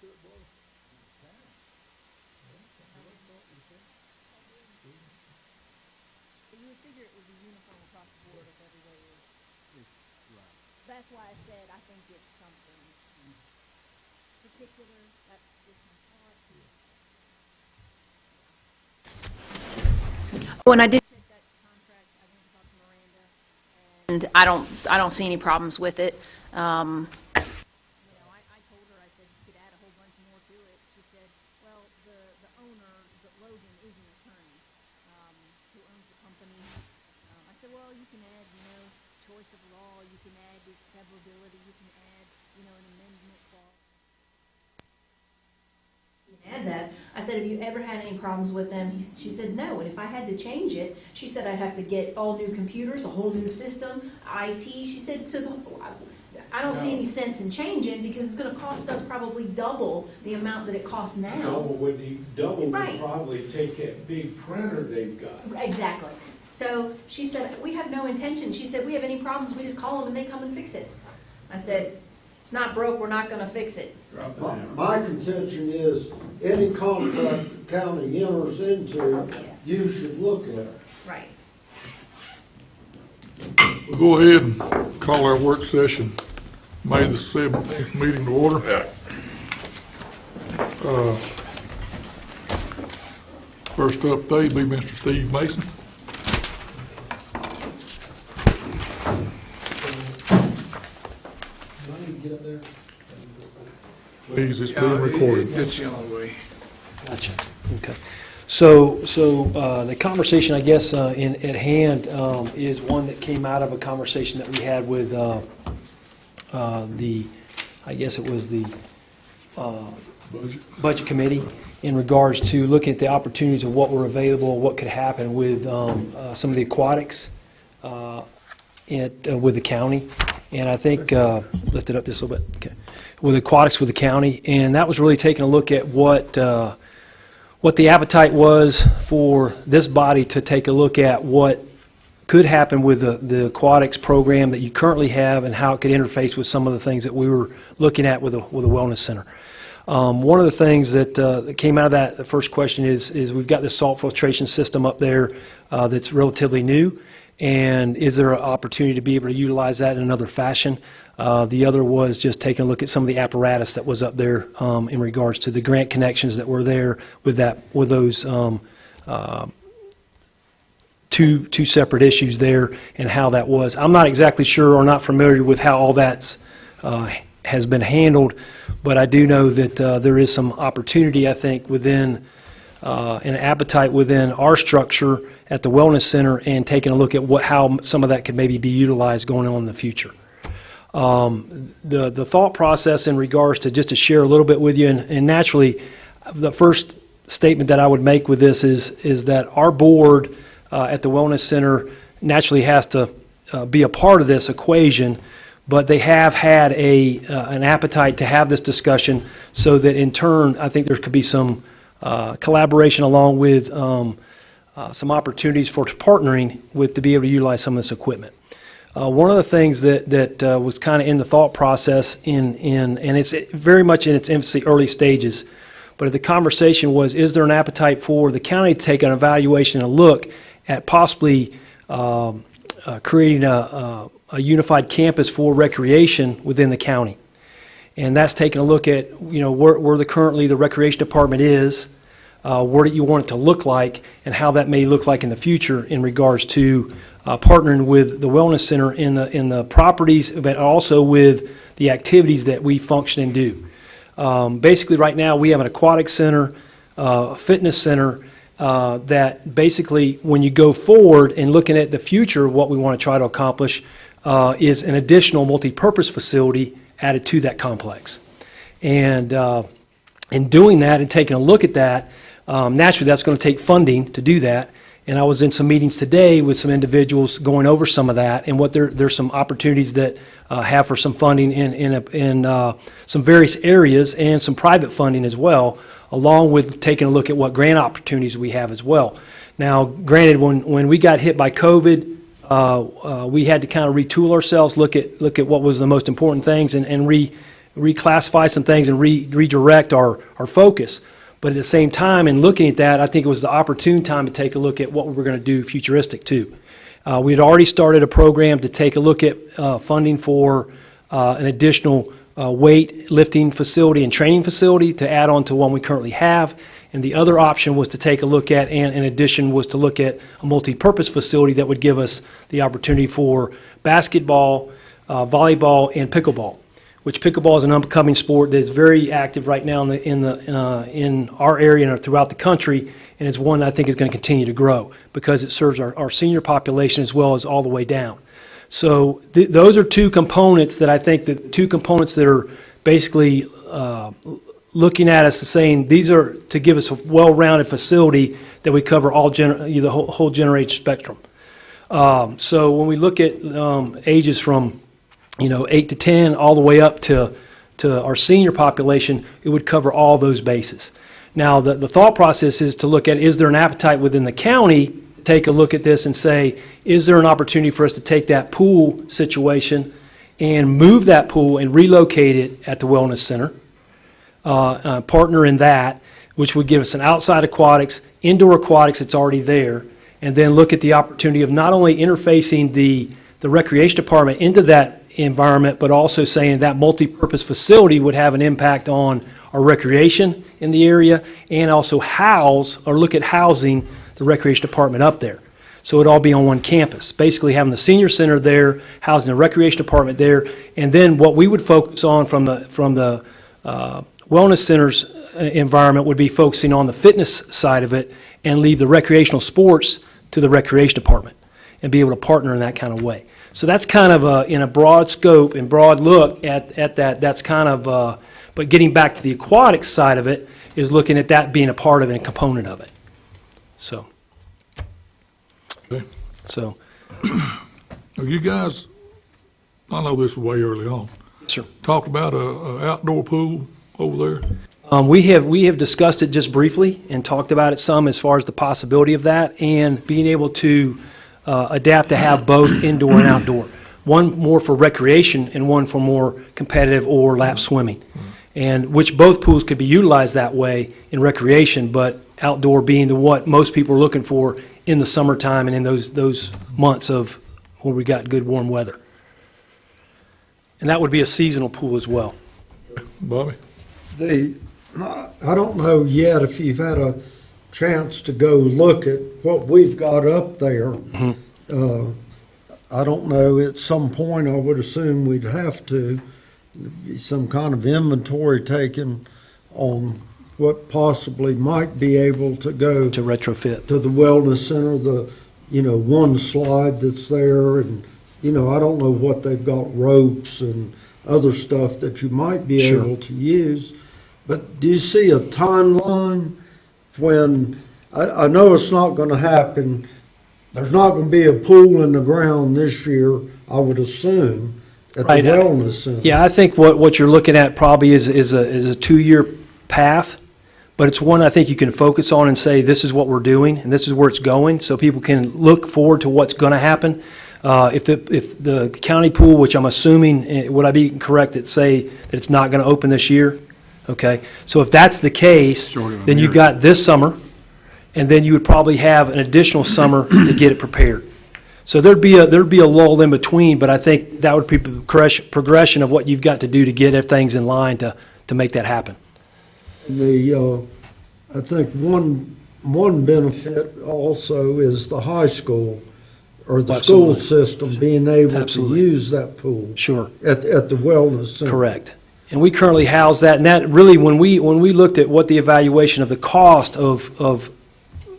But you would figure it would be uniform across the board if everybody is. That's why I said I think it's something particular. That's just my thought. When I did check that contract, I went and talked to Miranda, and I don't see any problems with it. I told her, I said, you could add a whole bunch more to it. She said, well, the owner, Logan, is an attorney who owns the company. I said, well, you can add, choice of law, you can add this severability, you can add, an amendment clause. You can add that. I said, have you ever had any problems with them? She said, no, and if I had to change it, she said I'd have to get all new computers, a whole new system, IT. She said, I don't see any sense in changing because it's going to cost us probably double the amount that it costs now. Double would probably take that big printer they've got. Exactly. So she said, we have no intention. She said, we have any problems, we just call them and they come and fix it. I said, it's not broke, we're not going to fix it. My contention is any contract the county enters into, you should look at it. Right. We'll go ahead and call our work session, May the 17th meeting to order. First update be Mr. Steve Mason. Please, it's being recorded. That's the only way. Gotcha. Okay. So the conversation, I guess, at hand is one that came out of a conversation that we had with the Budget Committee in regards to looking at the opportunities of what were available, what could happen with some of the aquatics with the county. And I think, lift it up just a little bit, okay, with aquatics with the county. And that was really taking a look at what the appetite was for this body to take a look at what could happen with the aquatics program that you currently have and how it could interface with some of the things that we were looking at with a wellness center. One of the things that came out of that, the first question is we've got this salt filtration system up there that's relatively new, and is there an opportunity to be able to utilize that in another fashion? The other was just taking a look at some of the apparatus that was up there in regards to the grant connections that were there with those two separate issues there and how that was. I'm not exactly sure or not familiar with how all that's has been handled, but I do know that there is some opportunity, I think, within an appetite within our structure at the Wellness Center and taking a look at how some of that could maybe be utilized going on in the future. The thought process in regards to, just to share a little bit with you, and naturally, the first statement that I would make with this is that our board at the Wellness Center naturally has to be a part of this equation, but they have had an appetite to have this discussion so that in turn, I think there could be some collaboration along with some opportunities for partnering with to be able to utilize some of this equipment. One of the things that was kind of in the thought process and it's very much in its infancy, early stages, but the conversation was, is there an appetite for the county to take an evaluation and a look at possibly creating a unified campus for recreation within the county? And that's taking a look at, where currently the recreation department is, what you want it to look like, and how that may look like in the future in regards to partnering with the Wellness Center in the properties, but also with the activities that we function and do. Basically, right now we have an aquatic center, a fitness center, that basically, when you go forward and looking at the future, what we want to try to accomplish is an additional multi-purpose facility added to that complex. And in doing that and taking a look at that, naturally that's going to take funding to do that. And I was in some meetings today with some individuals going over some of that and what there's some opportunities that have for some funding in some various areas and some private funding as well, along with taking a look at what grant opportunities we have as well. Now, granted, when we got hit by COVID, we had to kind of retool ourselves, look at what was the most important things, and reclassify some things and redirect our focus. But at the same time, in looking at that, I think it was the opportune time to take a look at what we were going to do futuristic too. We had already started a program to take a look at funding for an additional weight lifting facility and training facility to add on to one we currently have. And the other option was to take a look at, and in addition was to look at a multi-purpose facility that would give us the opportunity for basketball, volleyball, and pickleball, which pickleball is an upcoming sport that is very active right now in our area and throughout the country, and it's one that I think is going to continue to grow because it serves our senior population as well as all the way down. So those are two components that I think that are basically looking at us and saying these are to give us a well-rounded facility that we cover all the whole generation spectrum. So when we look at ages from 8 to 10 all the way up to our senior population, it would cover all those bases. Now the thought process is to look at, is there an appetite within the county, take a look at this and say, is there an opportunity for us to take that pool situation and move that pool and relocate it at the Wellness Center, partner in that, which would give us an outside aquatics, indoor aquatics that's already there, and then look at the opportunity of not only interfacing the recreation department into that environment, but also saying that multi-purpose facility would have an impact on our recreation in the area and also look at housing the recreation department up there. So it'd all be on one campus, basically having the senior center there, housing the recreation department there, and then what we would focus on from the wellness center's environment would be focusing on the fitness side of it and leave the recreational sports to the recreation department and be able to partner in that kind of way. So that's kind of in a broad scope and broad look at that. That's kind of, but getting back to the aquatics side of it is looking at that being a part of it and a component of it. So. Okay. So. Now you guys, I know this was way early on, Sure. talked about a outdoor pool over there. We have discussed it just briefly and talked about it some as far as the possibility of that and being able to adapt to have both indoor and outdoor. One more for recreation and one for more competitive or lap swimming. And which both pools could be utilized that way in recreation, but outdoor being what most people are looking for in the summertime and in those months of where we got good warm weather. And that would be a seasonal pool as well. Bobby? I don't know yet if you've had a chance to go look at what we've got up there. Mm-hmm. I don't know, at some point, I would assume we'd have to be some kind of inventory taken on what possibly might be able to go To retrofit. to the wellness center, one slide that's there, and, I don't know what they've got, ropes and other stuff that you might be Sure. able to use. But do you see a timeline when, I know it's not gonna happen, there's not gonna be a pool in the ground this year, I would assume, at the Right. wellness center. Yeah, I think what you're looking at probably is a 2-year path, but it's one I think you can focus on and say, this is what we're doing and this is where it's going, so people can look forward to what's going to happen. If the county pool, which I'm assuming, would I be correct that say that it's not going to open this year? Okay, so if that's the case, then you've got this summer, and then you would probably have an additional summer to get it prepared. So there'd be a lull in between, but I think that would be progression of what you've got to do to get things in line to make that happen. I think one benefit also is the high school or the school Absolutely. system being able Absolutely. to use that pool Sure. at the wellness center. Correct. And we currently house that, and that really, when we looked at what the evaluation of the cost of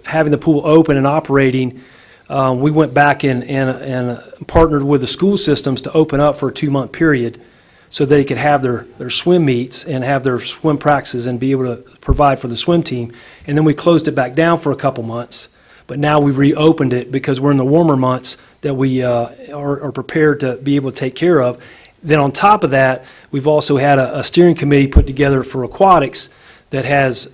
having the pool open and operating, we went back and partnered with the school systems to open up for a 2-month period so they could have their swim meets and have their swim practices and be able to provide for the swim team. And then we closed it back down for a couple months, but now we've reopened it because we're in the warmer months that we are prepared to be able to take care of. Then on top of that, we've also had a steering committee put together for aquatics that has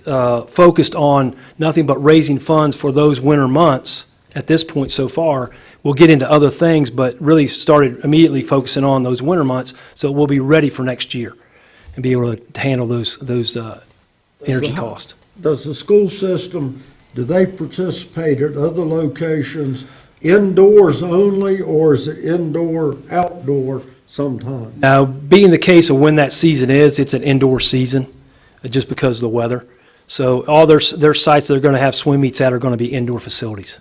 focused on nothing but raising funds for those winter months at this point so far. We'll get into other things, but really started immediately focusing on those winter months, so we'll be ready for next year. and be able to handle those energy costs. Does the school system, do they participate at other locations indoors only, or is it indoor, outdoor sometimes? Now, being the case of when that season is, it's an indoor season, just because of the weather. So all their sites that are going to have swim meets at are going to be indoor facilities.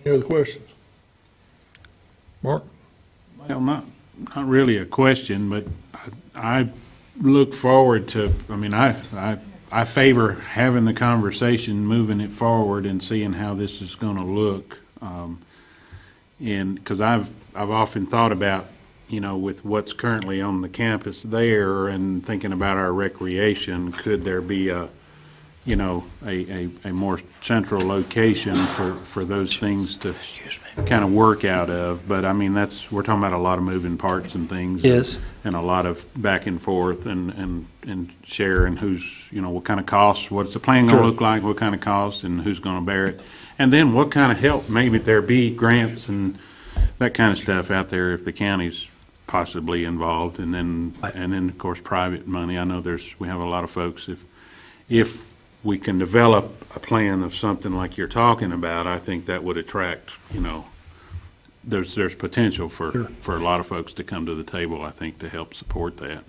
Any other questions? Mark? Well, not really a question, but I look forward to, I mean, I favor having the conversation, moving it forward and seeing how this is going to look. And because I've often thought about, you know, with what's currently on the campus there and thinking about our recreation, could there be a more central location for those things to kind of work out of? But I mean, we're talking about a lot of moving parts and things. Yes. And a lot of back and forth and sharing who's, you know, what kind of costs, what's the plan going to look like, what kind of costs, and who's going to bear it. And then what kind of help, maybe there be grants and that kind of stuff out there if the county's possibly involved. And then of course, private money. I know we have a lot of folks, if we can develop a plan of something like you're talking about, I think that would attract, you know, there's potential for a lot of folks to come to the table, I think, to help support that.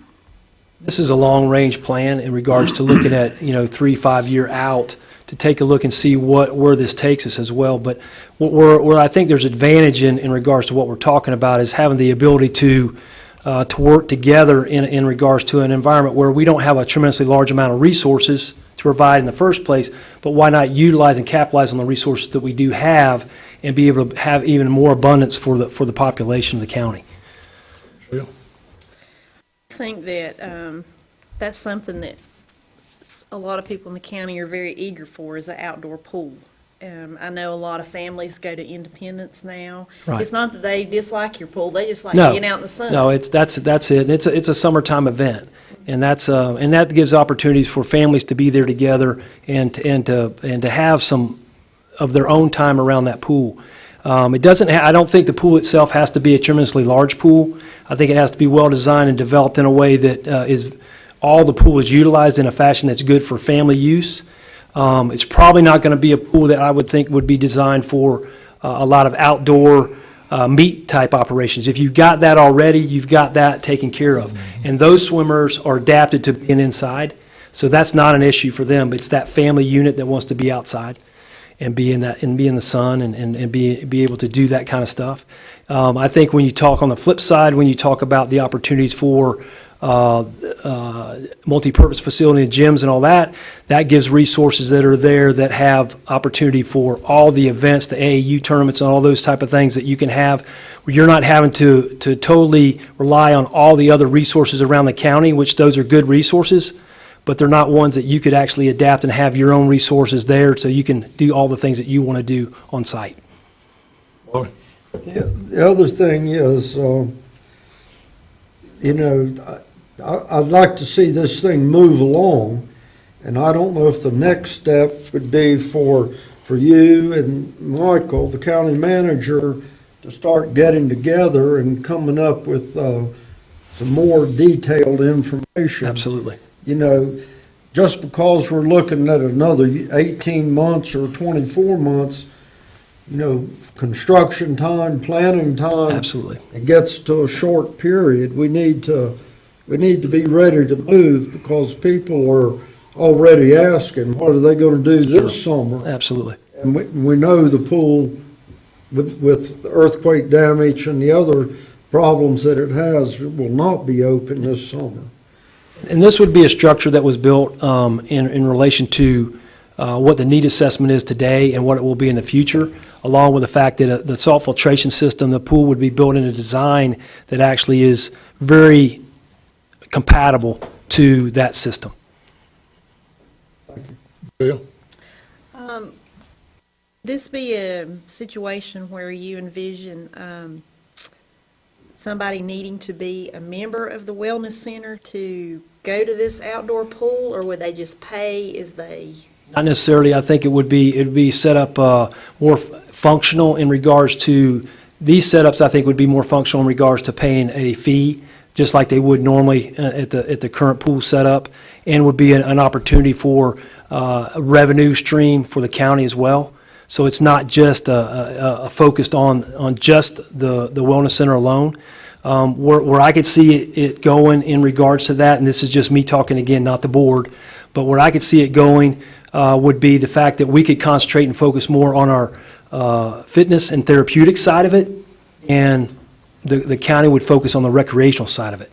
This is a long-range plan in regards to looking at, 3-5 year out to take a look and see where this takes us as well. But where I think there's advantage in regards to what we're talking about is having the ability to work together in regards to an environment where we don't have a tremendously large amount of resources to provide in the first place, but why not utilize and capitalize on the resources that we do have and be able to have even more abundance for the population of the county. Yeah. I think that that's something that a lot of people in the county are very eager for, is an outdoor pool. I know a lot of families go to Independence now. Right. It's not that they dislike your pool; they just like No. being out in the sun. No, that's it. It's a summertime event, and that gives opportunities for families to be there together and to have some of their own time around that pool. It doesn't. I don't think the pool itself has to be a tremendously large pool. I think it has to be well designed and developed in a way that all the pool is utilized in a fashion that's good for family use. It's probably not going to be a pool that I would think would be designed for a lot of outdoor meet type operations. If you've got that already, you've got that taken care of. And those swimmers are adapted to being inside, so that's not an issue for them. It's that family unit that wants to be outside and be in the sun and be able to do that kind of stuff. I think when you talk on the flip side, when you talk about the opportunities for multi-purpose facility and gyms and all that, that gives resources that are there that have opportunity for all the events, the AAU tournaments and all those type of things that you can have, where you're not having to totally rely on all the other resources around the county, which those are good resources, but they're not ones that you could actually adapt and have your own resources there so you can do all the things that you want to do on site. Bobby? The other thing is, I'd like to see this thing move along, and I don't know if the next step would be for you and Michael, the county manager, to start getting together and coming up with some more detailed information. Absolutely. Just because we're looking at another 18 months or 24 months, construction time, planning time. Absolutely. It gets to a short period. We need to be ready to move because people are already asking, what are they going to do this summer? Absolutely. And we know the pool with the earthquake damage and the other problems that it has will not be open this summer. And this would be a structure that was built in relation to what the need assessment is today and what it will be in the future, along with the fact that the salt filtration system, the pool would be built in a design that actually is very compatible to that system. Bill? This be a situation where you envision somebody needing to be a member of the wellness center to go to this outdoor pool, or would they just pay as they? Not necessarily. I think it would be set up more functional in regards to these setups. I think would be more functional in regards to paying a fee just like they would normally at the current pool setup, and would be an opportunity for a revenue stream for the county as well. So it's not just a focused on just the wellness center alone. Where I could see it going in regards to that, and this is just me talking again, not the board, but where I could see it going would be the fact that we could concentrate and focus more on our fitness and therapeutic side of it, and the county would focus on the recreational side of it.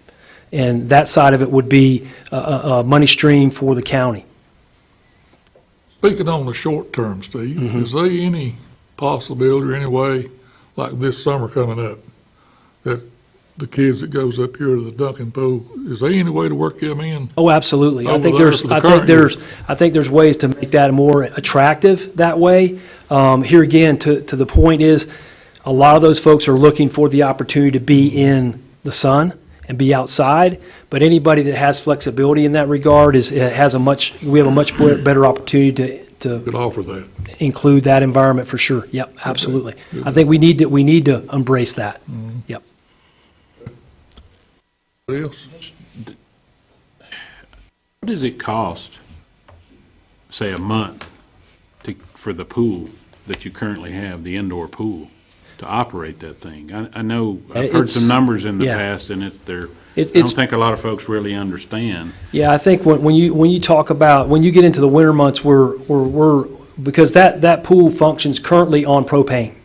And that side of it would be a money stream for the county. Speaking on the short term, Steve, is there any possibility or any way, like this summer coming up, that the kids that goes up here to the Duncan pool, is there any way to work them in? Oh, absolutely. I Over think there there's, for the I think current there's, I think there's ways to make that more attractive that way. Here again, to the point is, a lot of those folks are looking for the opportunity to be in the sun and be outside, but anybody that has flexibility in that regard we have a much better opportunity to Could offer that. include that environment for sure. Yep, absolutely. Good. I think we need to embrace that. Yep. What else? What does it cost, say, a month for the pool that you currently have, the indoor pool, to operate that thing? I know, I've heard some numbers in the yeah. past, and I don't It's think a lot of folks really understand. Yeah, I think when you talk about, when you get into the winter months, we're because that pool functions currently on propane,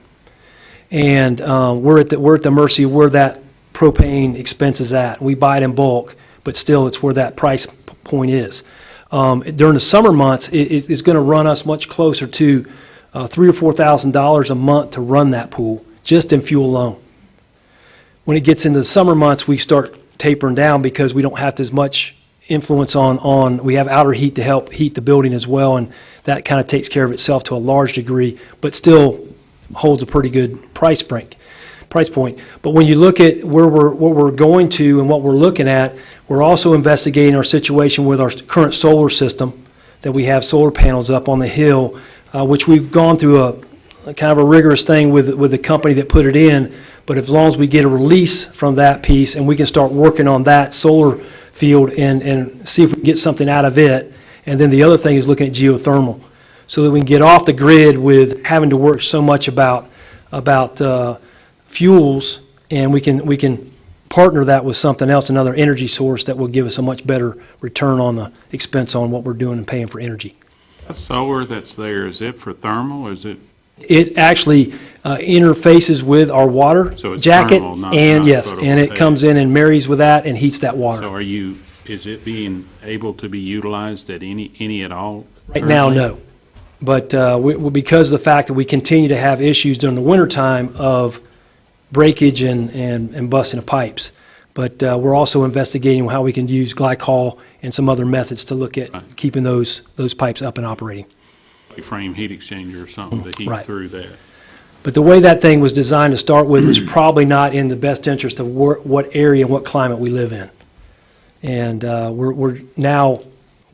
and we're at the mercy of where that propane expense is at. We buy it in bulk, but still, it's where that price point is. During the summer months, it's going to run us much closer to $3,000 or $4,000 a month to run that pool, just in fuel alone. When it gets into the summer months, we start tapering down because we don't have as much influence on we have outer heat to help heat the building as well, and that kind of takes care of itself to a large degree, but still holds a pretty good price point. But when you look at what we're going to and what we're looking at, we're also investigating our situation with our current solar system, that we have solar panels up on the hill, which we've gone through a kind of a rigorous thing with the company that put it in. But as long as we get a release from that piece and we can start working on that solar field and see if we can get something out of it. And then the other thing is looking at geothermal, so that we can get off the grid with having to work so much about fuels, and we can partner that with something else, another energy source that will give us a much better return on the expense on what we're doing and paying for energy. That solar that's there, is it for thermal, or is it? It actually interfaces with our water So it's jacket, thermal, not yes, and it photovoltaic. comes in and marries with that and heats that water. So is it being able to be utilized at any at all? Right now, currently? no. But because of the fact that we continue to have issues during the wintertime of breakage and busting of pipes. But we're also investigating how we can use glycol and some other methods to look at Right. keeping those pipes up and operating. A frame heat exchanger or something to heat Right. through that. But the way that thing was designed to start with was probably not in the best interest of what area and what climate we live in. And we're now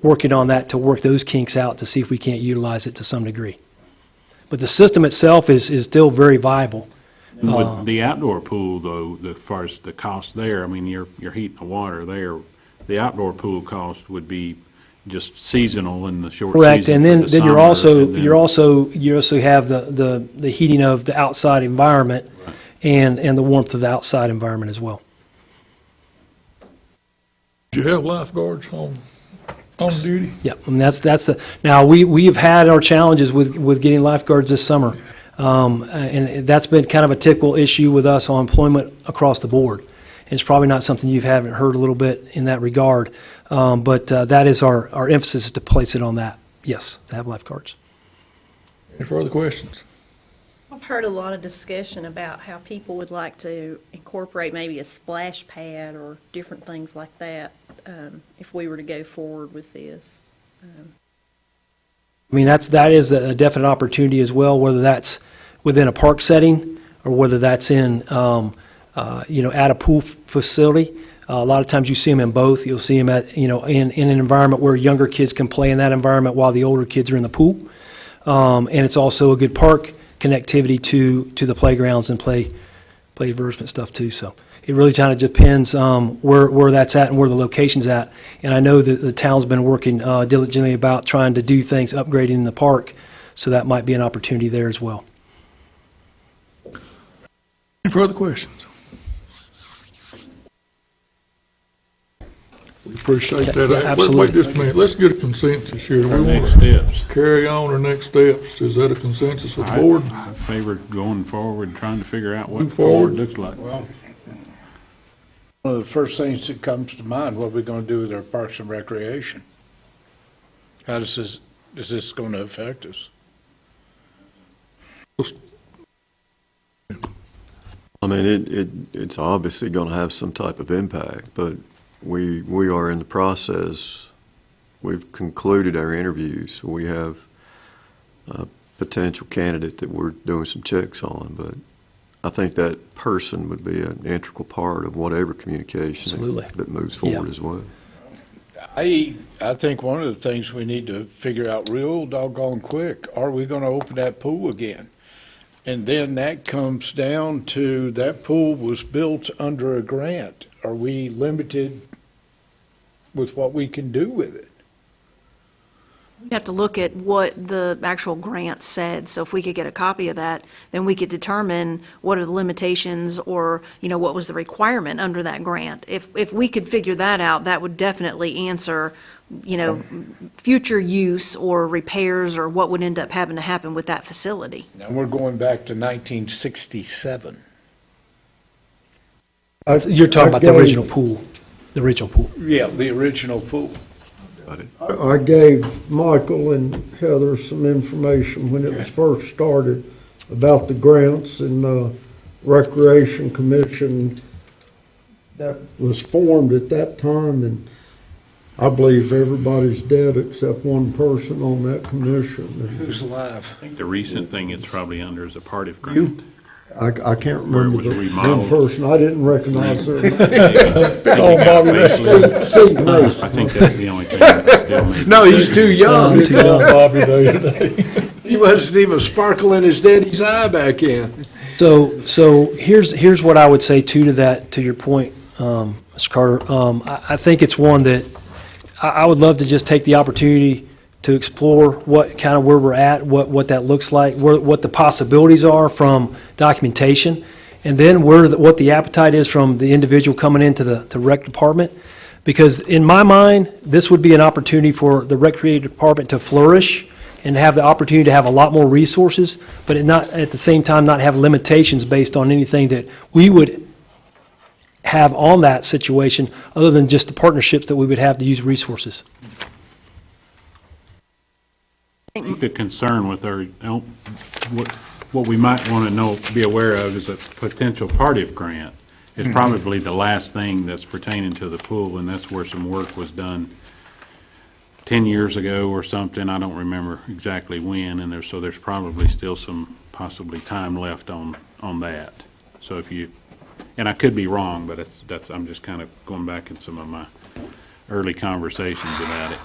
working on that to work those kinks out to see if we can't utilize it to some degree. But the system itself is still very viable. And with the outdoor pool, though, as far as the cost there, I mean, you're heating the water there. The outdoor pool cost would be just seasonal in the short Correct, season and for then the then summer, you also have the heating of the outside environment Right. and the warmth of the outside environment as well. Do you have lifeguards on duty? Yeah, and now we've had our challenges with getting lifeguards this summer. And that's been kind of a typical issue with us on employment across the board. It's probably not something you haven't heard a little bit in that regard, but that is our emphasis to place it on that. Yes, to have lifeguards. Any further questions? I've heard a lot of discussion about how people would like to incorporate maybe a splash pad or different things like that, if we were to go forward with this. I mean, that is a definite opportunity as well, whether that's within a park setting or whether that's in, at a pool facility. A lot of times you see them in both. You'll see them in an environment where younger kids can play in that environment while the older kids are in the pool. And it's also a good park connectivity to the playgrounds and play advertisement stuff too. So It really kind of depends where that's at and where the location's at. And I know that the town's been working diligently about trying to do things, upgrading the park, so that might be an opportunity there as well. Any further questions? We appreciate Yeah, that. absolutely. Wait just a minute, let's get a consensus here. Do we Next want steps. to carry on our next steps? Is that a consensus of the board? I favor going forward, trying to figure out what Move forward. forward looks like. Well, one of the first things that comes to mind, what are we gonna do with our parks and recreation? How is this gonna affect us? I mean, it's obviously going to have some type of impact, but we are in the process. We've concluded our interviews. We have a potential candidate that we're doing some checks on, but I think that person would be an integral part of whatever communication Absolutely. that moves forward as well. I think one of the things we need to figure out real doggone quick, are we gonna open that pool again? And then that comes down to, that pool was built under a grant. Are we limited with what we can do with it? We have to look at what the actual grant said, so if we could get a copy of that, then we could determine what are the limitations, or, what was the requirement under that grant. If we could figure that out, that would definitely answer, future use or repairs, or what would end up having to happen with that facility. Now, we're going back to 1967. You're talking about the original pool, Yeah, the original pool. I gave Michael and Heather some information when it was first started about the grants and the Recreation Commission that was formed at that time, and I believe everybody's dead except one person on that commission. Who's alive? I think the recent thing it's probably under is a part of grant. I can't Where it remember was the remodeled. person. I didn't recognize her. Oh, Bobby, Steve Mason. I think that's the only thing that still needs. No, he's too young. Too young. Bobby Day today. He wasn't even sparkling his daddy's eye back in. So here's what I would say too to that, to your point, Mr. Carter. I think it's one that I would love to just take the opportunity to explore what kind of where we're at, what that looks like, what the possibilities are from documentation, and then what the appetite is from the individual coming into the rec department. Because in my mind, this would be an opportunity for the recreation department to flourish and have the opportunity to have a lot more resources, but at the same time not have limitations based on anything that we would have on that situation, other than just the partnerships that we would have to use resources. I think the concern with our, what we might want to be aware of is a potential part-if grant. It's probably the last thing that's pertaining to the pool, and that's where some work was done 10 years ago or something. I don't remember exactly when, and there's probably still some possibly time left on that. So and I could be wrong, but I'm just kind of going back in some of my early conversations about it.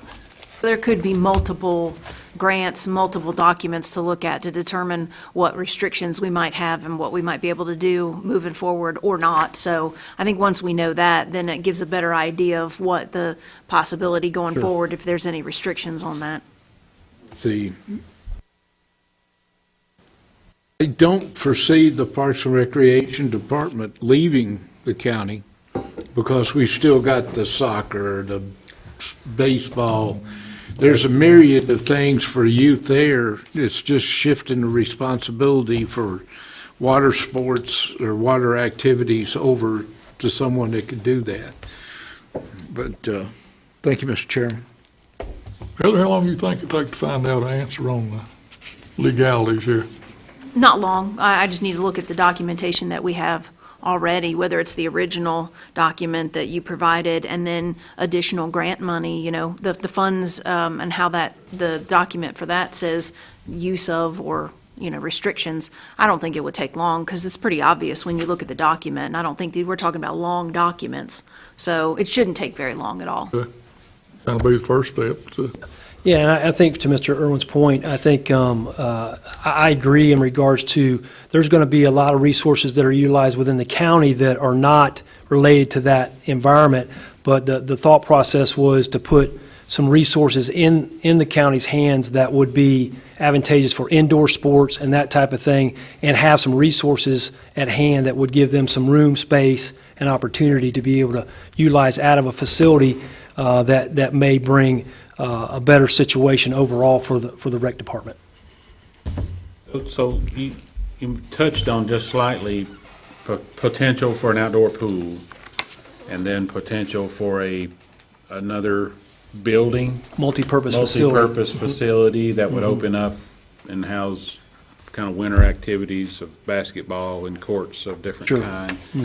There could be multiple grants, multiple documents to look at to determine what restrictions we might have and what we might be able to do moving forward or not. So I think once we know that, then it gives a better idea of what the possibility going forward, if there's any restrictions on that. I don't foresee the Parks and Recreation Department leaving the county, because we've still got the soccer, the baseball. There's a myriad of things for youth there. It's just shifting the responsibility for water sports or water activities over to someone that could do that. But thank you, Mr. Chairman. Heather, how long do you think it take to find out an answer on the legalities here? Not long. I just need to look at the documentation that we have already, whether it's the original document that you provided and then additional grant money, the funds, and how the document for that says use of or, restrictions. I don't think it would take long, because it's pretty obvious when you look at the document, and I don't think we're talking about long documents. So it shouldn't take very long at all. That'll be the first step. Yeah, and I think to Mr. Irwin's point, I think I agree in regards to, there's going to be a lot of resources that are utilized within the county that are not related to that environment, but the thought process was to put some resources in the county's hands that would be advantageous for indoor sports and that type of thing, and have some resources at hand that would give them some room, space, and opportunity to be able to utilize out of a facility that may bring a better situation overall for the rec department. So you touched on just slightly potential for an outdoor pool, and then potential for another building, Multi-purpose facility. multi-purpose facility that would open up and house kind of winter activities of basketball and courts of different Sure. kinds.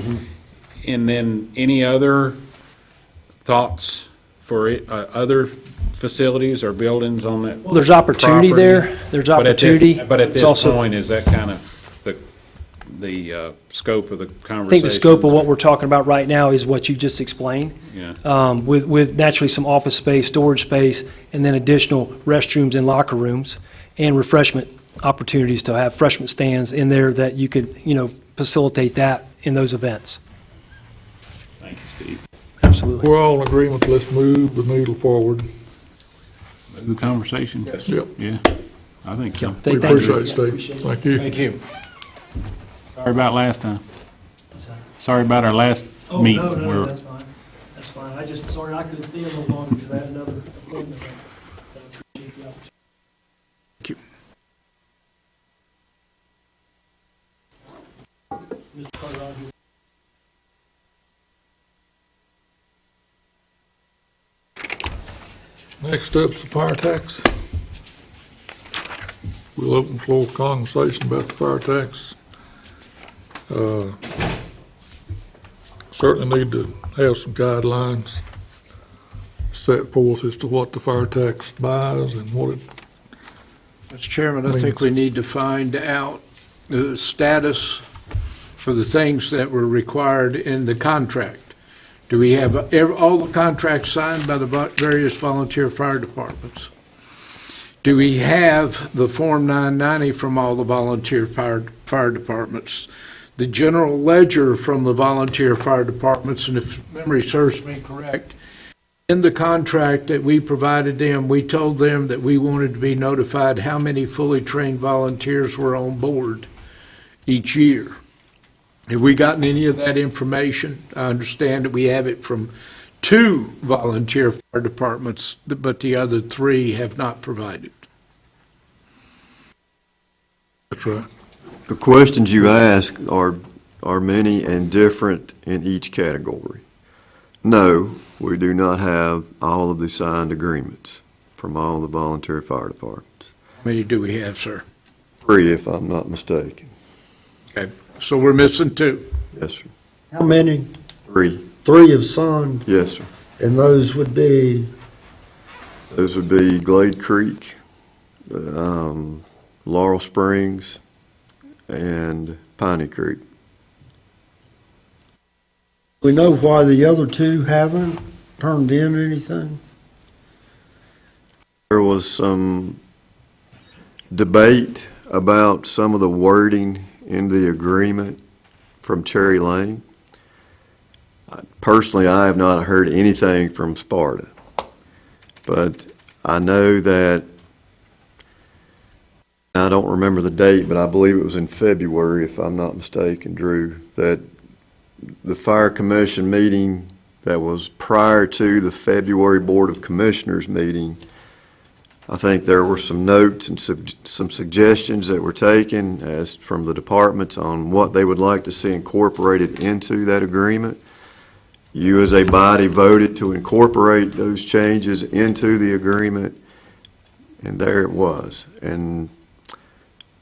And then any other thoughts for other facilities or buildings on that? Well, there's opportunity property? there. There's But at this- opportunity. But at It's this also- point, is that kind of the scope of the conversation? I think the scope of what we're talking about right now is what you just explained. Yeah. With naturally some office space, storage space, and then additional restrooms and locker rooms, and refreshment opportunities to have refreshment stands in there that you could, facilitate that in those events. Thank you, Steve. Absolutely. We're all in agreement, let's move the needle forward. Good conversation? Yep. Yeah, I think so. We Thank you. appreciate it, Steve. Thank you. Thank you. Sorry about last time. Sorry about our last meeting. We're- fine. That's fine. I just, sorry I couldn't stay a little longer because I had another appointment. Thank you. Next up's the fire tax. We'll open the floor for conversation about the fire tax. Certainly need to have some guidelines set forth as to what the fire tax buys and what it, Mr. Chairman, I think we need to find out the status for the things that were required in the contract. Do we have all the contracts signed by the various volunteer fire departments? Do we have the Form 990 from all the volunteer fire departments? The general ledger from the volunteer fire departments, and if memory serves me correct, in the contract that we provided them, we told them that we wanted to be notified how many fully trained volunteers were on board each year. Have we gotten any of that information? I understand that we have it from 2 volunteer fire departments, but the other 3 have not provided. that's right. The questions you ask are many and different in each category. No, we do not have all of the signed agreements from all the volunteer fire departments. How many do we have, sir? 3, if I'm not mistaken. Okay, so we're missing 2. Yes, sir. How many? 3. 3 have signed, Yes, sir. and those would be, Those would be Glade Creek, Laurel Springs, and Piney Creek. we know why the other 2 haven't turned in anything? There was some debate about some of the wording in the agreement from Cherry Lane. Personally, I have not heard anything from Sparta, but I know that, I don't remember the date, but I believe it was in February, if I'm not mistaken, Drew, that the Fire Commission meeting that was prior to the February Board of Commissioners meeting, I think there were some notes and some suggestions that were taken as from the departments on what they would like to see incorporated into that agreement. You as a body voted to incorporate those changes into the agreement, and there it was. And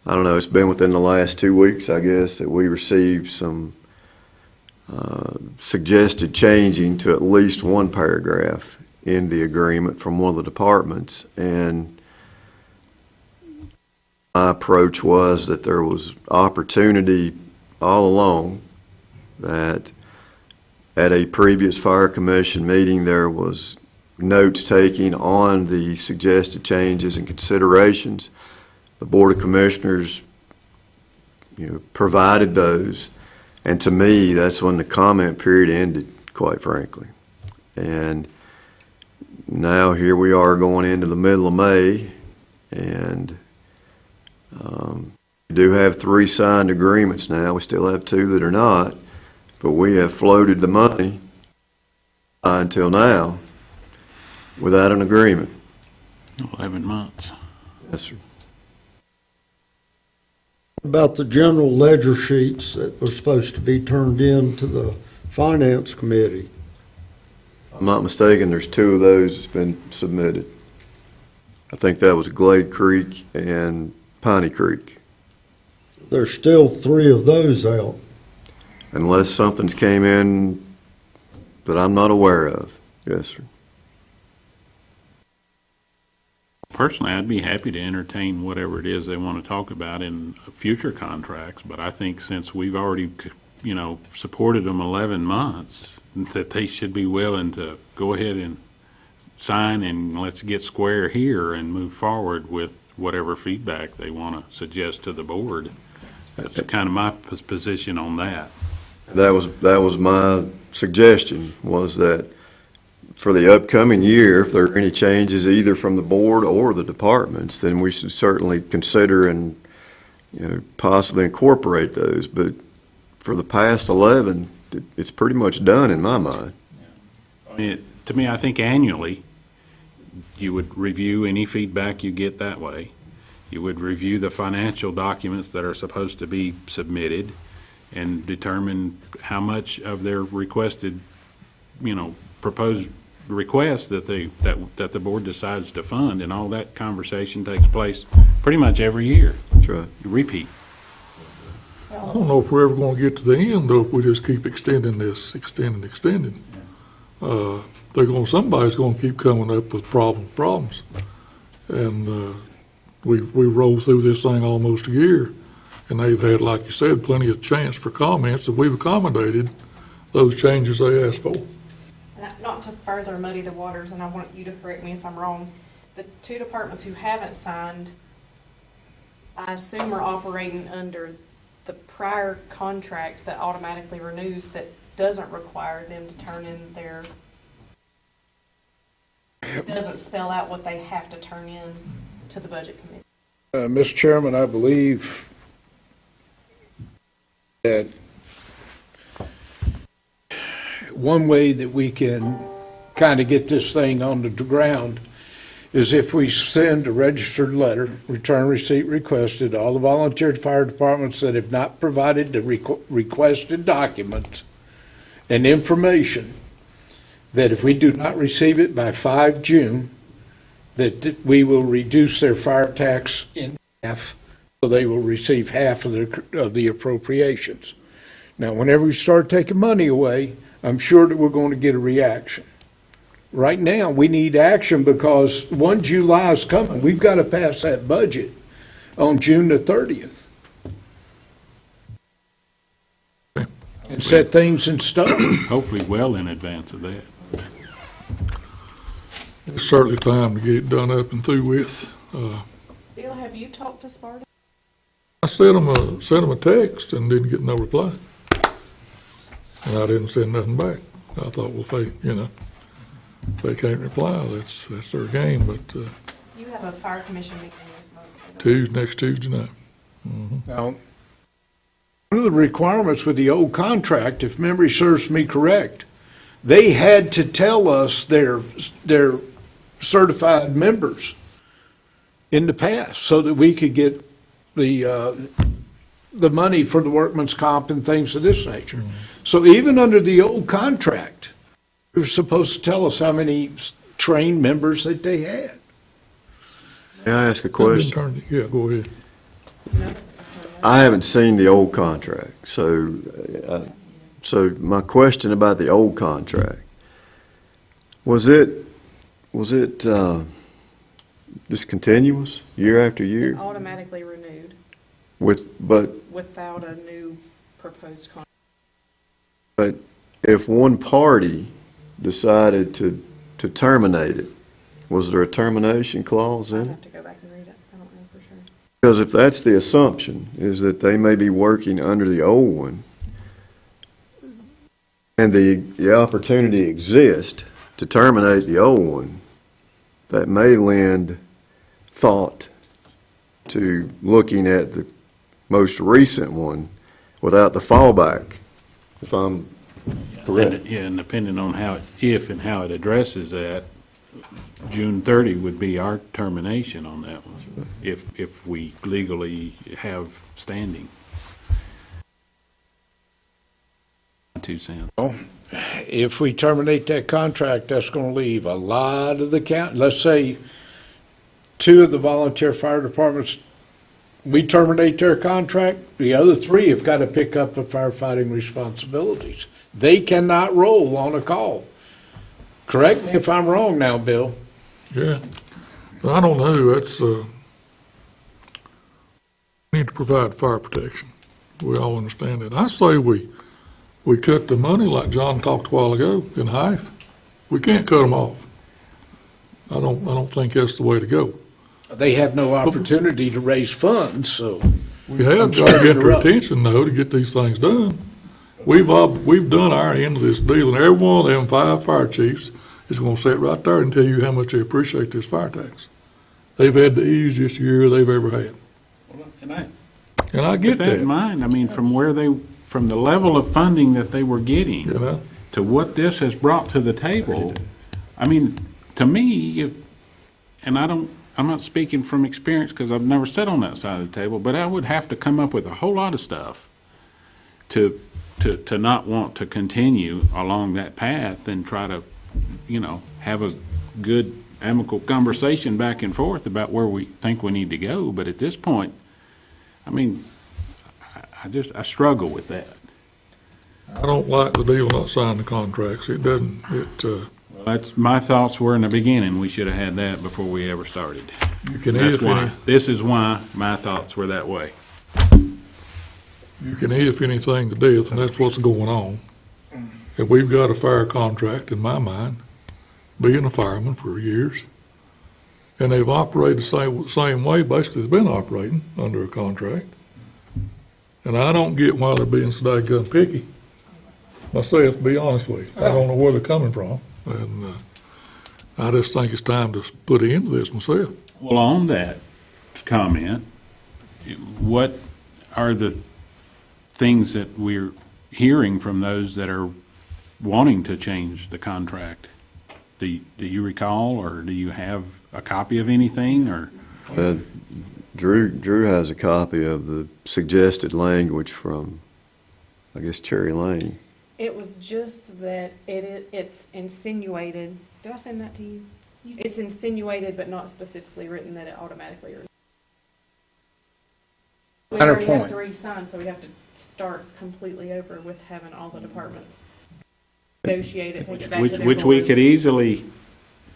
I don't know, it's been within the last 2 weeks, I guess, that we received some suggested changing to at least one paragraph in the agreement from one of the departments. And my approach was that there was opportunity all along, that at a previous fire commission meeting there was notes taking on the suggested changes and considerations. The Board of Commissioners, provided those, and to me, that's when the comment period ended, quite frankly. And now here we are going into the middle of May, and we do have 3 signed agreements now. We still have 2 that are not, but we have floated the money until now without an agreement. 11 months. Yes, sir. About the general ledger sheets that were supposed to be turned in to the Finance Committee. If I'm not mistaken, there's 2 of those that's been submitted. I think that was Glade Creek and Piney Creek. There's still 3 of those out. Unless something's came in that I'm not aware of. Yes, sir. Personally, I'd be happy to entertain whatever it is they want to talk about in future contracts, but I think since we've already, supported them 11 months, that they should be willing to go ahead and sign and let's get square here and move forward with whatever feedback they want to suggest to the board. That's kind of my position on that. That was my suggestion, was that for the upcoming year, if there are any changes either from the board or the departments, then we should certainly consider and, possibly incorporate those. But for the past 11, it's pretty much done in my mind. To me, I think annually, you would review any feedback you get that way. You would review the financial documents that are supposed to be submitted and determine how much of their requested, proposed request that the board decides to fund, and all that conversation takes place pretty much every year. That's right. You repeat. I don't know if we're ever going to get to the end, though, if we just keep extending this, extending. Somebody's going to keep coming up with problems. And we've rolled through this thing almost a year, and they've had, like you said, plenty of chance for comments, and we've accommodated those changes they asked for. Not to further muddy the waters, and I want you to correct me if I'm wrong, the 2 departments who haven't signed, I assume are operating under the prior contract that automatically renews, that doesn't require them to turn in their, doesn't spell out what they have to turn in to the budget committee. Mr. Chairman, I believe that one way that we can kind of get this thing on the ground is if we send a registered letter, return receipt requested, all the volunteer fire departments that have not provided the requested documents and information, that if we do not receive it by 5 June, that we will reduce their fire tax in half, so they will receive half of the appropriations. Now, whenever we start taking money away, I'm sure that we're going to get a reaction. Right now, we need action because 1 July is coming. We've got to pass that budget on June the 30th. And set things in stone. Hopefully well in advance of that. It's certainly time to get it done up and through with. Bill, have you talked to Sparta? I sent them a text and didn't get no reply. And I didn't send nothing back. I thought, well, if they can't reply, that's their game, but, You have a fire commission meeting this month. next Tuesday night. Now, one of the requirements with the old contract, if memory serves me correct, they had to tell us their certified members in the past so that we could get the money for the workman's comp and things of this nature. So even under the old contract, they were supposed to tell us how many trained members that they had. May I ask a question? Yeah, go ahead. I haven't seen the old contract, so my question about the old contract, was it discontinuous year after year? Automatically renewed without a new proposed contract. But if one party decided to to terminate it. Was there a termination clause I'd in it? have to go back and read it. I don't know for sure. Because if that's the assumption, is that they may be working under the old one, and the opportunity exists to terminate the old one, that may lend thought to looking at the most recent one without the fallback, if I'm correct. Yeah, and depending on how, if and how it addresses that, June 30 would be our termination on that one, if we legally have standing. 2 cents. If we terminate that contract, that's gonna leave a lot of the county, let's say 2 of the volunteer fire departments, we terminate their contract, the other 3 have got to pick up the firefighting responsibilities. They cannot roll on a call. Correct me if I'm wrong now, Bill. Yeah, but I don't know, that's, need to provide fire protection. We all understand that. I say we cut the money, like John talked a while ago, in half. We can't cut them off. I don't think that's the way to go. They have no opportunity to raise funds, so. We have got to get their attention, though, to get these things done. We've done our end of this deal, and every one of them 5 fire chiefs is gonna sit right there and tell you how much they appreciate this fire tax. They've had the easiest year they've ever had. And I, And I get with that in that, mind, I mean, from the level of funding that they were getting you know? to what this has brought to the table, I mean, to me, I'm not speaking from experience because I've never sat on that side of the table, but I would have to come up with a whole lot of stuff to not want to continue along that path and try to, have a good amicable conversation back and forth about where we think we need to go. But at this point, I mean, I struggle with that. I don't like the deal not signing the contracts. It doesn't, That's, my thoughts were in the beginning, we should have had that before we ever started. you can That's if why, any, this is why my thoughts were that way. you can if anything to death, and that's what's going on. And we've got a fire contract, in my mind, being a fireman for years. And they've operated the same way, basically, they've been operating under a contract. And I don't get why they're being so daggum picky. Myself, to be honest with you, I don't know where they're coming from. And I just think it's time to put an end to this myself. Well, on that comment, what are the things that we're hearing from those that are wanting to change the contract? Do you recall, or do you have a copy of anything, or? Drew has a copy of the suggested language from, I guess, Cherry Lane. It was just that it's insinuated. Did I send that to you? It's insinuated but not specifically written that it automatically. We already have Point. 3 signed, so we have to start completely over with having all the departments negotiate it, take it back to their Which we boards. could easily,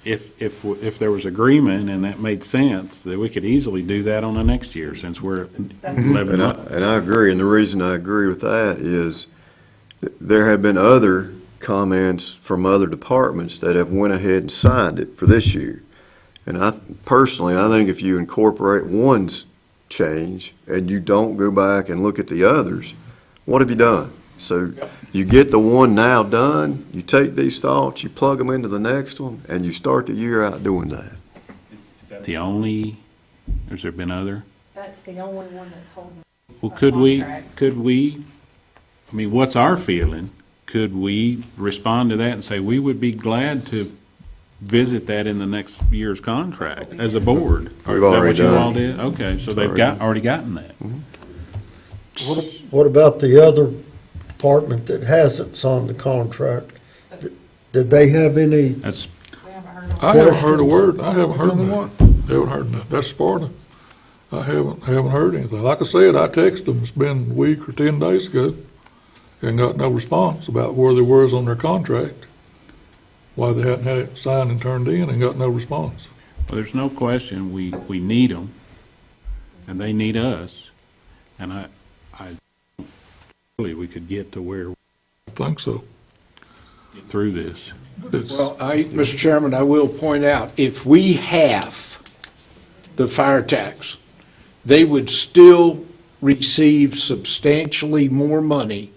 if there was agreement and that made sense, that we could easily do that on the next year, since we're That's- 11 And months. I agree, and the reason I agree with that is there have been other comments from other departments that have went ahead and signed it for this year. And I think if you incorporate one's change and you don't go back and look at the others, what have you done? So you get the one now done, you take these thoughts, you plug them into the next one, and you start the year out doing that. Is that the only, has there been other? That's the only one that's holding. Well, a could contract. we, I mean, what's our feeling? Could we respond to that and say, we would be glad to visit that in the next year's contract as a board? Or We've is that already what you done all it. did? Okay, so It's they've already already gotten that. What about the other department that hasn't signed the contract? Did they have any? That's, We haven't heard of I haven't heard a word, I haven't heard Only that. Haven't heard that. That's Sparta. I haven't heard anything. Like I said, I texted them, it's been a week or 10 days ago, and got no response about where they was on their contract, why they hadn't had it signed and turned in, and got no response. well, there's no question, we need them, and they need us. And I really, we could get to where, I think so. get through this. Well, Mr. Chairman, I will point out, if we half the fire tax, they would still receive substantially more money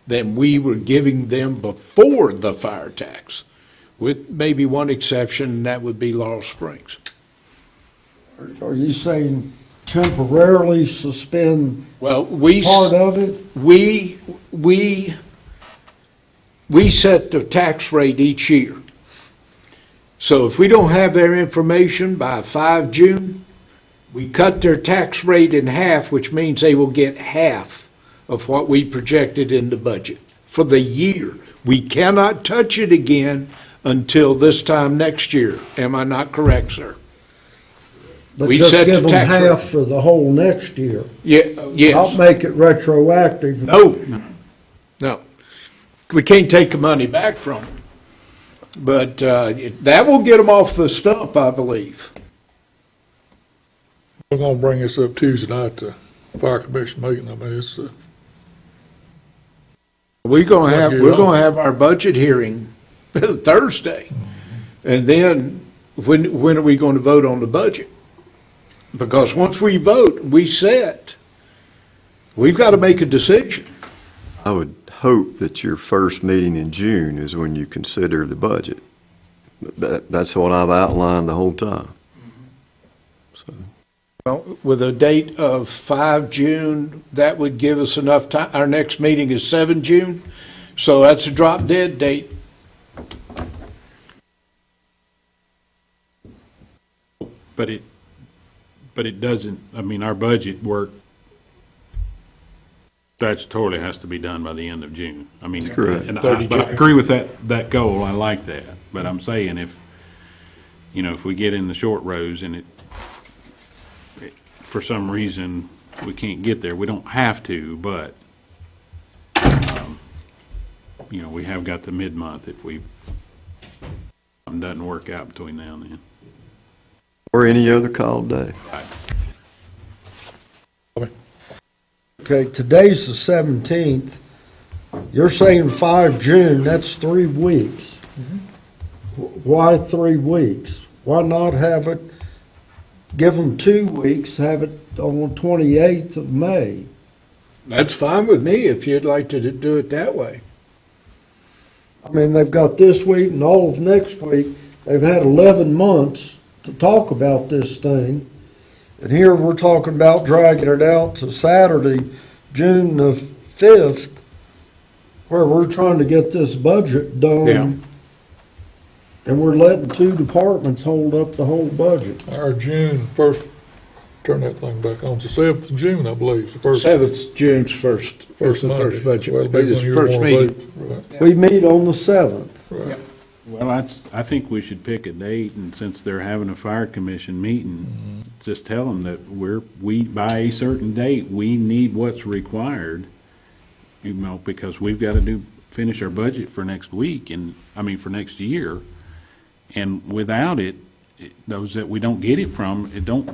than we were giving them before the fire tax, with maybe one exception, and that would be Laurel Springs. Are you saying temporarily suspend Well, part of it? we set the tax rate each year. So if we don't have their information by 5 June, we cut their tax rate in half, which means they will get half of what we projected in the budget for the year. We cannot touch it again until this time next year. Am I not correct, sir? But We just set the give them tax rate. half for the whole next year. Yeah, Not yes. make it retroactive. No. We can't take the money back from them. But that will get them off the stump, I believe. We're gonna bring this up Tuesday night, the fire commission meeting. I mean, it's, We're Not get gonna on. have our budget hearing Thursday. And then, when are we gonna vote on the budget? Because once we vote, we set, we've gotta make a decision. I would hope that your first meeting in June is when you consider the budget. That's what I've outlined the whole time. So, Well, with a date of 5 June, that would give us enough time. Our next meeting is 7 June, so that's a drop dead date. But it doesn't, I mean, our budget work statutorily has to be done by the end of June. I mean, That's correct. and 30 but I agree with that goal, I like that. But I'm saying if we get in the short rows and for some reason, we can't get there, we don't have to, but, we have got the mid-month if something doesn't work out between now and then. or any other call day. Okay, today's the 17th. You're saying 5 June, that's 3 weeks. Why 3 weeks? Why not have it, give them 2 weeks, have it on the 28th of May? That's fine with me if you'd like to do it that way. I mean, they've got this week and all of next week. They've had 11 months to talk about this thing. And here we're talking about dragging it out to Saturday, June the 5th, where we're trying to get this budget done. Yeah. And we're letting 2 departments hold up the whole budget. our June first, turn that thing back on, it's the 7th of June, I believe, it's the first. 7th June's first Monday. budget, Well, it'll be it's when you first wanna meeting. vote. Right, We meet on the 7th. right. Well, I think we should pick a date, and since they're having a fire commission meeting, just tell them that by a certain date, we need what's required, because we've got to finish our budget for next week, for next year. And without it, those that we don't get it from, it don't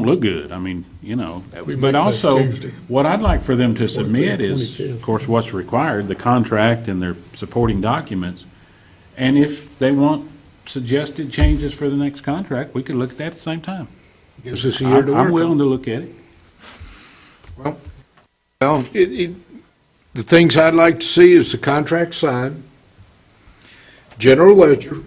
look good. We But meet next also, Tuesday. what I'd like for them to submit 23rd, is, 25th. of course, what's required, the contract and their supporting documents. And if they want suggested changes for the next contract, we could look at that at the same time. Gives us a year to work I'm on. willing to look at it. Well, the things I'd like to see is the contract signed, general ledger,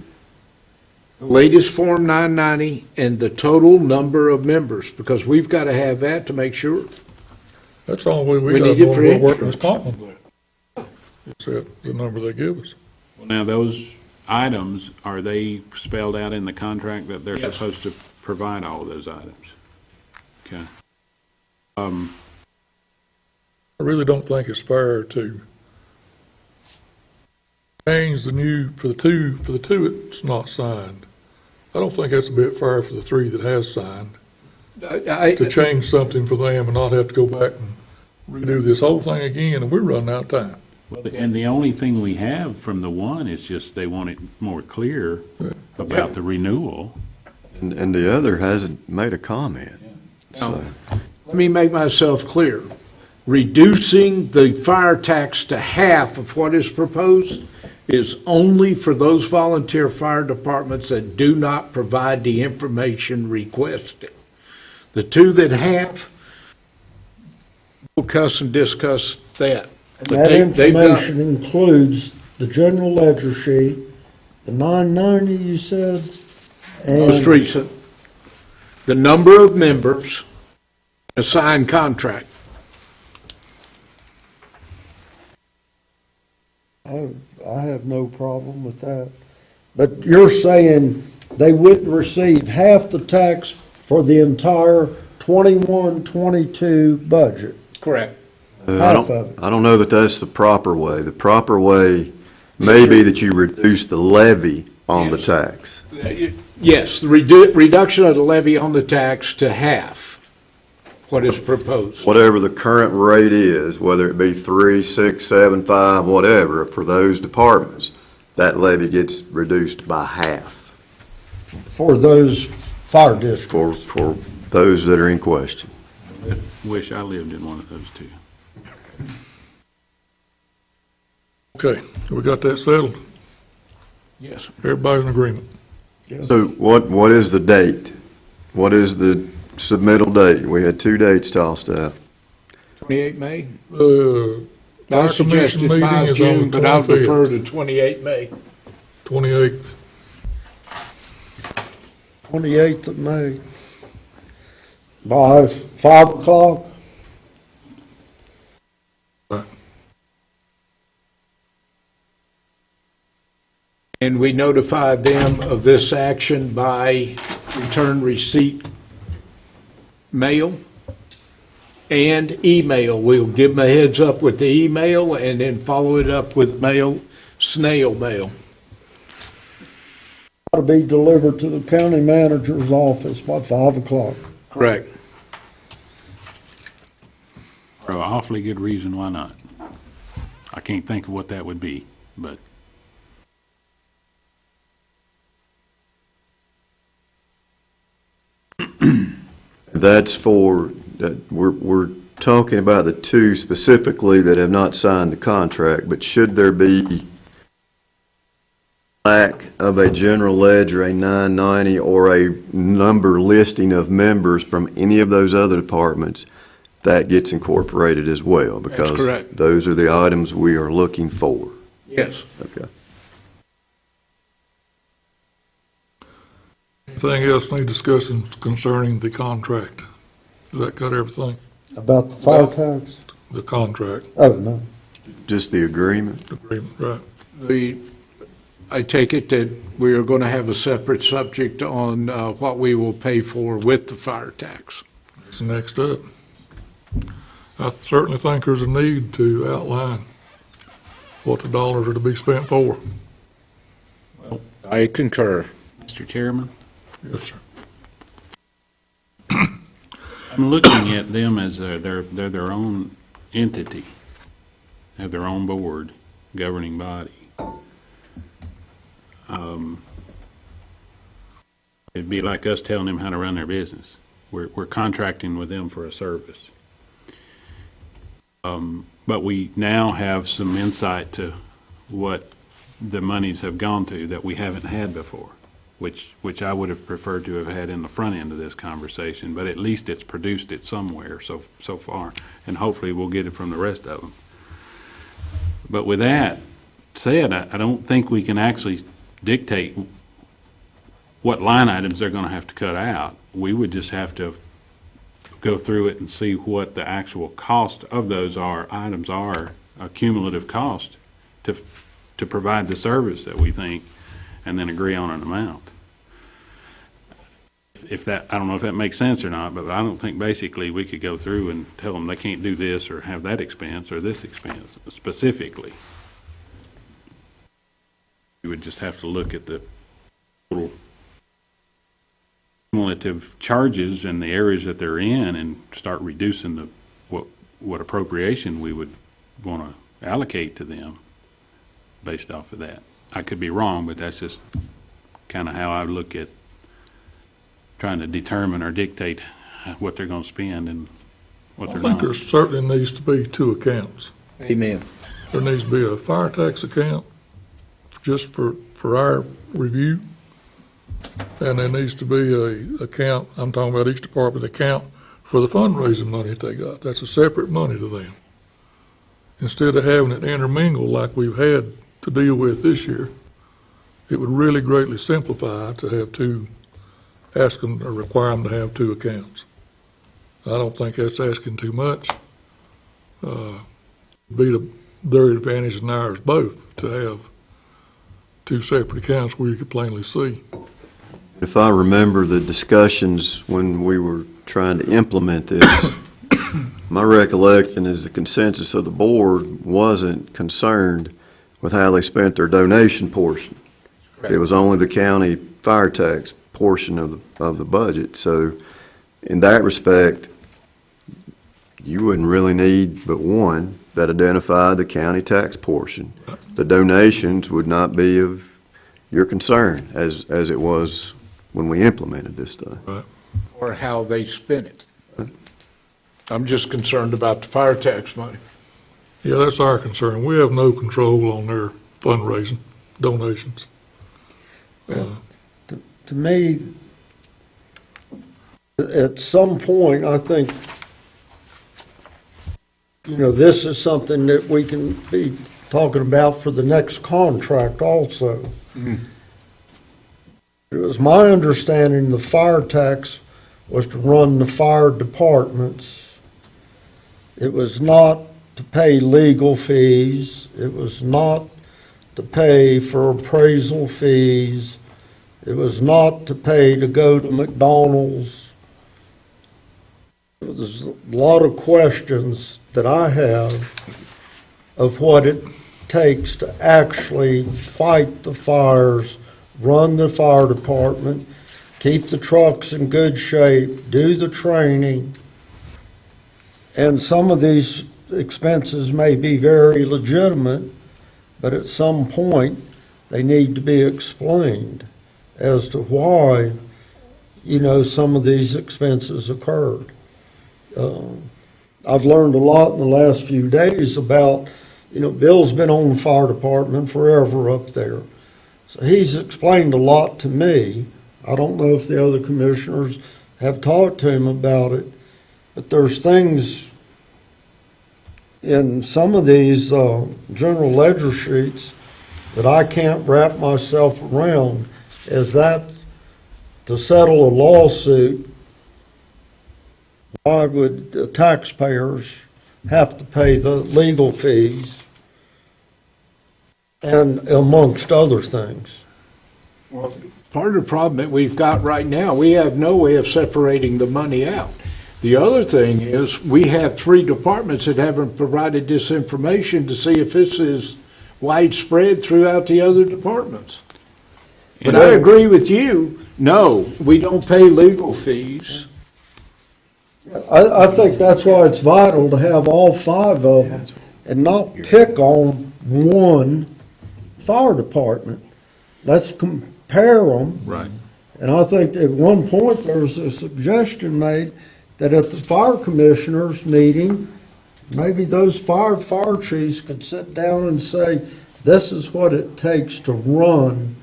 the latest Form 990, and the total number of members, because we've got to have that to make sure. That's all we We got need it for more workers' insurance. comp on that. It's the number they give us. Well, now, those items, are they spelled out in the contract that they're Yes. supposed to provide all of those items? Okay. I really don't think it's fair to change for the two it's not signed. I don't think that's a bit fair for the 3 that has signed, to change something for them and not have to go back and redo this whole thing again, and we're running out of time. And the only thing we have from the one is just they want it more clear about the renewal. And the other hasn't made a comment. So, Let me make myself clear. Reducing the fire tax to half of what is proposed is only for those volunteer fire departments that do not provide the information requested. The two that have, we'll discuss that. And But that they've got- information includes the general ledger sheet, the 990 you said, Most and recent, the number of members, a signed contract. I have no problem with that. But you're saying they wouldn't receive half the tax for the entire 21-22 budget? Correct. Half of it. I don't know that that's the proper way. The proper way may be that you reduce the levy on the Yes. tax. Yes, the reduction of the levy on the tax to half what is proposed. Whatever the current rate is, whether it be 3, 6, 7, 5, whatever, for those departments, that levy gets reduced by half For those fire districts. for those that are in question. Wish I lived in one of those two. Okay, we got that settled? Yes. Everybody's in agreement? So what is the date? What is the submittal date? We had 2 dates tossed out. 28 May? I I suggested 5 June, but I'll defer to 28 May. 28th. 28th of May. By 5 o'clock? And we notified them of this action by return receipt mail and email. We'll give them a heads up with the email and then follow it up with mail, snail mail. To be delivered to the county manager's office by 5 o'clock. Correct. For an awfully good reason, why not? I can't think of what that would be, but That's for, we're talking about the 2 specifically that have not signed the contract, but should there be lack of a general ledger, a 990, or a number listing of members from any of those other departments, that gets incorporated as well, because correct. those are the items we are looking for. Yes. Okay. Anything else need discussing concerning the contract? Does that cut everything? About the fire tax? The contract, Oh, no. Just the agreement? agreement, right? I take it that we are going to have a separate subject on what we will pay for with the fire tax. That's the next step. I certainly think there's a need to outline what the dollars are to be spent for. I concur. Mr. Chairman, Yes, sir. I'm looking at them as they're their own entity, have their own board, governing body. It'd be like us telling them how to run their business. We're contracting with them for a service. But we now have some insight to what the monies have gone to that we haven't had before, which I would have preferred to have had in the front end of this conversation, but at least it's produced it somewhere so far, and hopefully we'll get it from the rest of them. But with that said, I don't think we can actually dictate what line items they're gonna have to cut out. We would just have to go through it and see what the actual cost of those items are, a cumulative cost to provide the service that we think, and then agree on an amount. If that, I don't know if that makes sense or not, but I don't think basically we could go through and tell them they can't do this or have that expense or this expense specifically. We would just have to look at the total cumulative charges in the areas that they're in and start reducing what appropriation we would want to allocate to them based off of that. I could be wrong, but that's just kind of how I look at trying to determine or dictate what they're going to spend and what I they're think not. there certainly needs to be 2 accounts. Amen. There needs to be a fire tax account just for our review. And there needs to be a account, I'm talking about each department account for the fundraising money that they got. That's a separate money to them. Instead of having it intermingled like we've had to deal with this year, it would really greatly simplify to have ask them or require them to have two accounts. I don't think that's asking too much. Be to their advantage and ours both to have two separate accounts where you could plainly see. If I remember the discussions when we were trying to implement this, my recollection is the consensus of the board wasn't concerned with how they spent their donation portion. It was only the county fire tax portion of the budget. So in that respect, you wouldn't really need but one that identified the county tax portion. The donations would not be of your concern as it was when we implemented this stuff. Or how they spin it. I'm just concerned about the fire tax money. Yeah, that's our concern. We have no control on their fundraising, donations. To me, at some point, I think, this is something that we can be talking about for the next contract also. It was my understanding the fire tax was to run the fire departments. It was not to pay legal fees. It was not to pay for appraisal fees. It was not to pay to go to McDonald's. There's a lot of questions that I have of what it takes to actually fight the fires, run the fire department, keep the trucks in good shape, do the training. And some of these expenses may be very legitimate, but at some point, they need to be explained as to why, some of these expenses occurred. I've learned a lot in the last few days about, Bill's been on the fire department forever up there. So he's explained a lot to me. I don't know if the other commissioners have talked to him about it, but there's things in some of these general ledger sheets that I can't wrap myself around. Is that to settle a lawsuit, why would the taxpayers have to pay the legal fees and amongst other things? Well, part of the problem that we've got right now, we have no way of separating the money out. The other thing is, we have three departments that haven't provided this information to see if this is widespread throughout the other departments. But I agree with you, no, we don't pay legal fees. I think that's why it's vital to have all five of them and not pick on one fire department. Let's compare them. Right. And I think at one point there was a suggestion made that at the fire commissioners meeting, maybe those fire chiefs could sit down and say, this is what it takes to run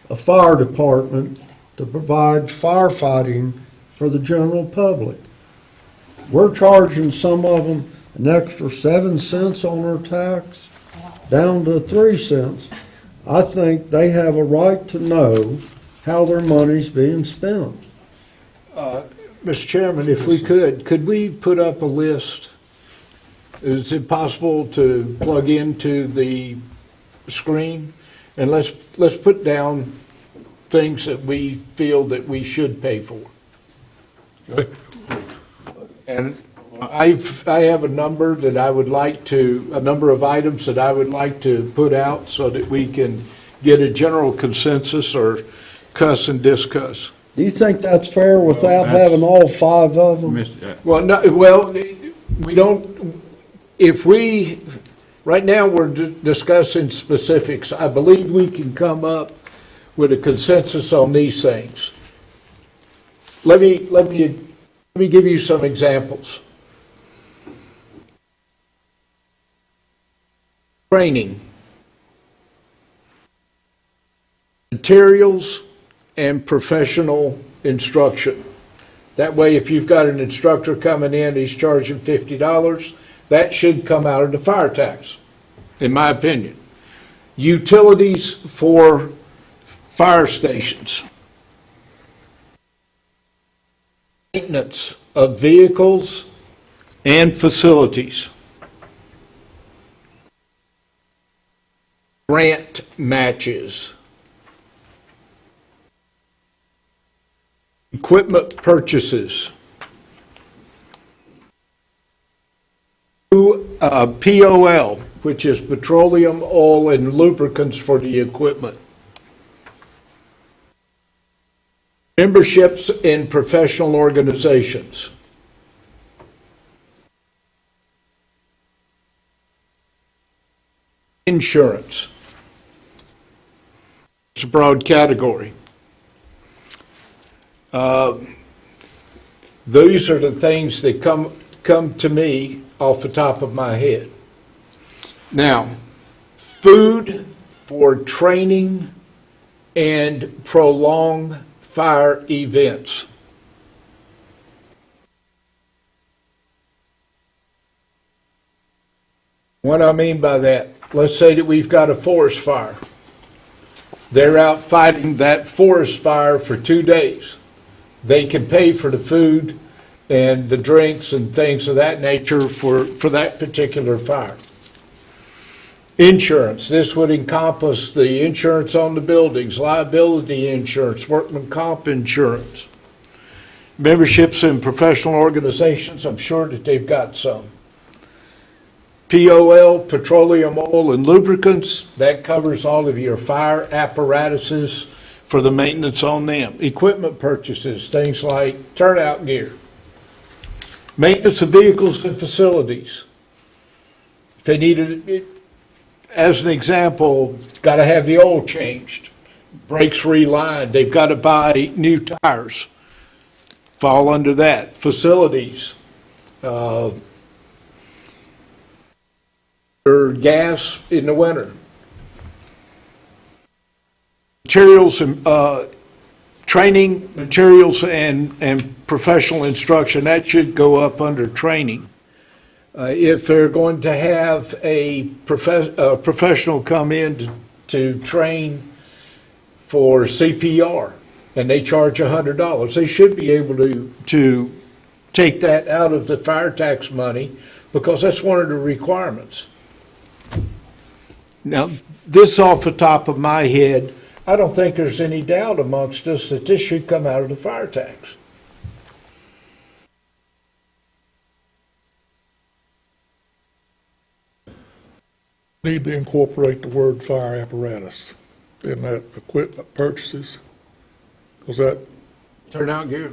a fire department to provide firefighting for the general public. We're charging some of them an extra 7 cents on their tax, down to 3 cents. I think they have a right to know how their money's being spent. Mr. Chairman, if we could we put up a list? Is it possible to plug into the screen? And let's put down things that we feel that we should pay for. Okay. And I have a number that I would like to, a number of items that I would like to put out so that we can get a general consensus or cuss and discuss. Do you think that's fair without having all five of them? Well, no, we don't, right now we're discussing specifics. I believe we can come up with a consensus on these things. Let me give you some examples. Training. materials and professional instruction. That way, if you've got an instructor coming in, he's charging $50, that should come out of the fire tax, in my opinion. Utilities for fire stations. Maintenance of vehicles and facilities. Grant matches. Equipment purchases. POL, which is petroleum, oil, and lubricants for the equipment. Memberships in professional organizations. Insurance. It's a broad category. Those are the things that come to me off the top of my head. Now, food for training and prolonged fire events. What I mean by that, let's say that we've got a forest fire. They're out fighting that forest fire for 2 days. They can pay for the food and the drinks and things of that nature for that particular fire. Insurance, this would encompass the insurance on the buildings, liability insurance, workman comp insurance. Memberships in professional organizations, I'm sure that they've got some. POL, petroleum, oil, and lubricants, that covers all of your fire apparatuses for the maintenance on them. Equipment purchases, things like turnout gear. Maintenance of vehicles and facilities. If they needed it, as an example, got to have the oil changed, brakes relined, they've got to buy new tires, fall under that. Facilities, or gas in the winter. Materials and training, materials and professional instruction, that should go up under training. If they're going to have a professional come in to train for CPR and they charge $100, they should be able to take that out of the fire tax money because that's one of the requirements. Now, this off the top of my head, I don't think there's any doubt amongst us that this should come out of the fire tax. Need to incorporate the word fire apparatus in that equipment purchases, because that Turnout gear.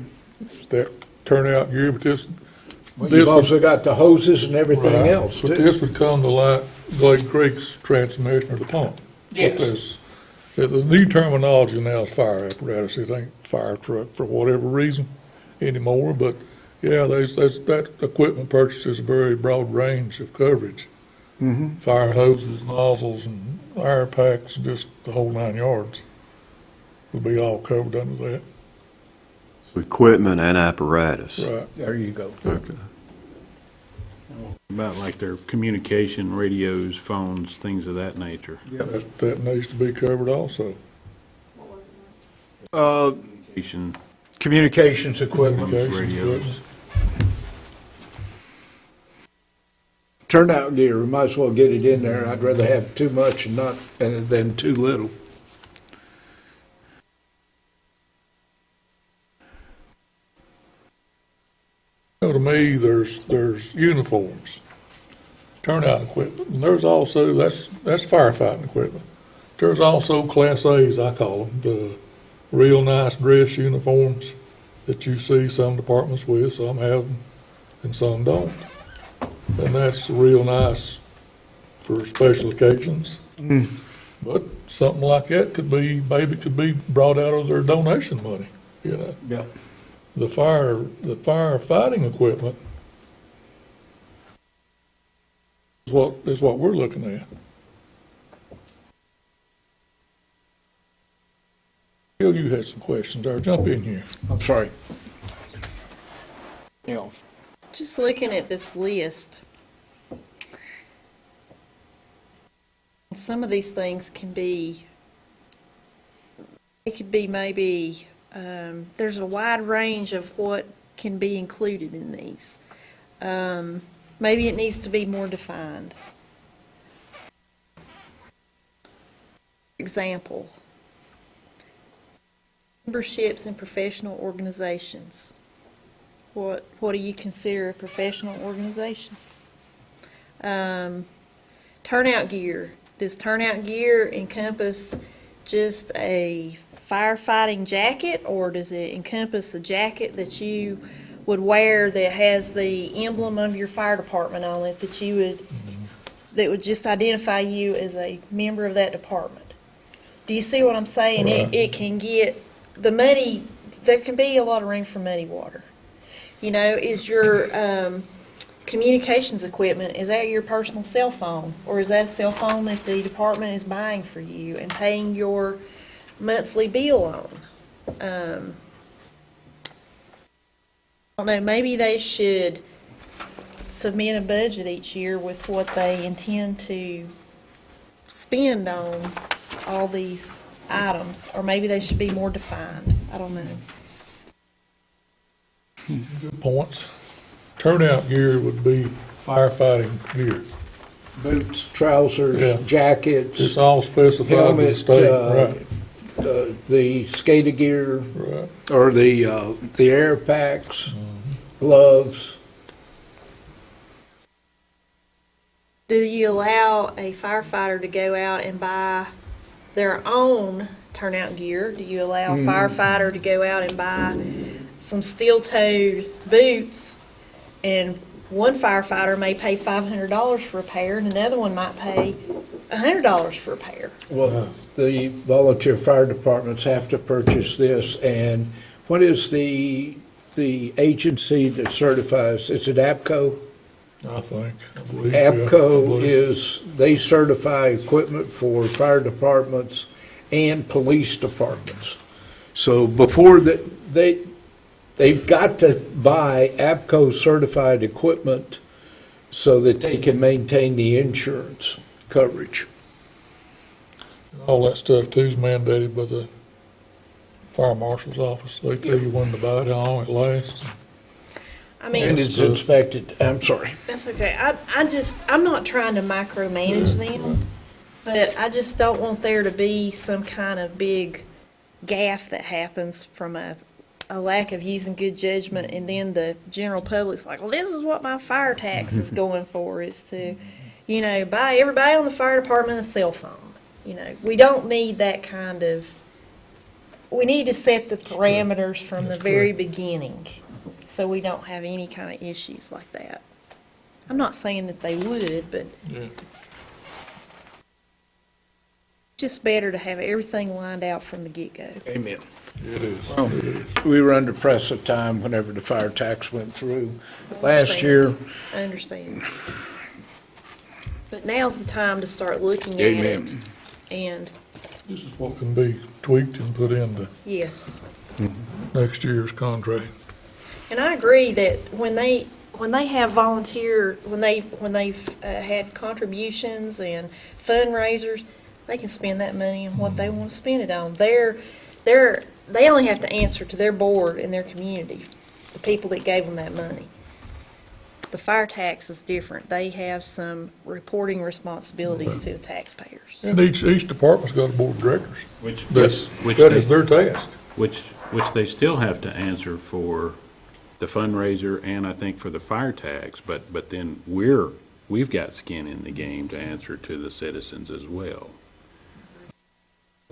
turnout gear, but this You've also got the hoses and everything right, else, but too. this would come to like Glade Creek's transmission or the pump. Yes. The new terminology now is fire apparatus. It ain't fire truck for whatever reason anymore, but yeah, that equipment purchases a very broad range of coverage. Mm-hmm. Fire hoses, nozzles, and air packs, just the whole 9 yards would be all covered under that. So equipment and apparatus. Right. There you go. Okay. About like their communication, radios, phones, things of that nature. That needs to be covered also. Communication, Communications equipment. Communications radios. equipment. Turnout gear, we might as well get it in there. I'd rather have too much than too little. To me, there's uniforms, turnout equipment, and there's also, that's firefighting equipment. There's also Class A's, I call them, the real nice dress uniforms that you see some departments with, some have them and some don't. And that's real nice for special occasions. But something like that could be brought out of their donation money, you know. Yeah. The firefighting equipment is what we're looking at. Joe, you had some questions there. Jump in here. I'm sorry. You know, Just looking at this list, some of these things can be, it could be maybe, there's a wide range of what can be included in these. Maybe it needs to be more defined. Example, memberships in professional organizations. What do you consider a professional organization? Turnout gear. Does turnout gear encompass just a firefighting jacket, or does it encompass a jacket that you would wear that has the emblem of your fire department on it, that would just identify you as a member of that department? Do you see what I'm saying? Right. It can get the muddy. There can be a lot of room for muddy water. You know, is your communications equipment, is that your personal cell phone? Or is that a cell phone that the department is buying for you and paying your monthly bill on? I don't know, maybe they should submit a budget each year with what they intend to spend on all these items. Or maybe they should be more defined. I don't know. Good points. Turnout gear would be firefighting gear. boots, trousers, Yeah. jackets, It's all specified by the helmet, state, right, the skater gear, right. or the air packs, gloves. Do you allow a firefighter to go out and buy their own turnout gear? Do you allow a firefighter to go out and buy some steel-toed boots? And one firefighter may pay $500 for a pair, and another one might pay $100 for a pair. Well, the volunteer fire departments have to purchase this, and what is the agency that certifies? Is it APCO? I think, I believe. yeah, I APCO believe. is, they certify equipment for fire departments and police departments. So before they've got to buy APCO certified equipment so that they can maintain the insurance coverage. All that stuff too is mandated by the fire marshal's office. They tell you when to buy it, how long it lasts. I mean, And it's inspected, I'm sorry. that's okay. I'm not trying to micromanage them, but I just don't want there to be some kind of big gaffe that happens from a lack of using good judgment, and then the general public's like, well, this is what my fire tax is going for, is to, buy everybody on the fire department a cell phone. We don't need that kind of, we need to set the parameters from the very beginning, so we don't have any kind of issues like that. I'm not saying that they would, but Yeah. just better to have everything lined out from the get-go. Amen. It is. Well, we were under press of time whenever the fire tax went through last year. I understand. But now's the time to start looking at Amen. it. And, This is what can be tweaked and put into yes. next year's contract. And I agree that when they have volunteer, when they've had contributions and fundraisers, they can spend that money on what they want to spend it on. They only have to answer to their board and their community, the people that gave them that money. The fire tax is different. They have some reporting responsibilities to the taxpayers. And each department's got a board of directors. Which That is their task. Which they still have to answer for the fundraiser and I think for the fire tax, but then we've got skin in the game to answer to the citizens as well.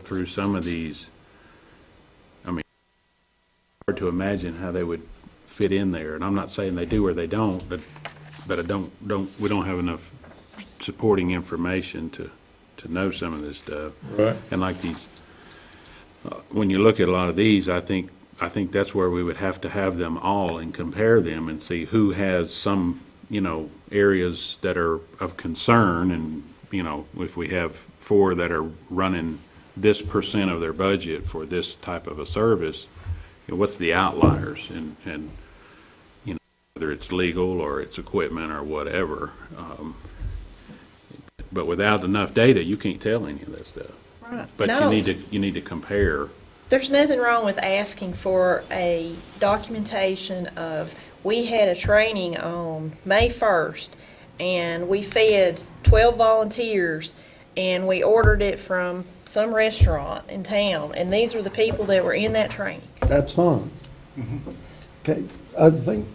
Through some of these, I mean, hard to imagine how they would fit in there, and I'm not saying they do or they don't, but we don't have enough supporting information to know some of this stuff. Right. And like these, when you look at a lot of these, I think that's where we would have to have them all and compare them and see who has some, areas that are of concern. And, if we have 4 that are running this percent of their budget for this type of a service, what's the outliers, and whether it's legal or it's equipment or whatever. But without enough data, you can't tell any of that stuff. Right. But And I you need to compare. There's nothing wrong with asking for a documentation of, we had a training on May 1st, and we fed 12 volunteers, and we ordered it from some restaurant in town, and these were the people that were in that training. That's fine. Okay, I think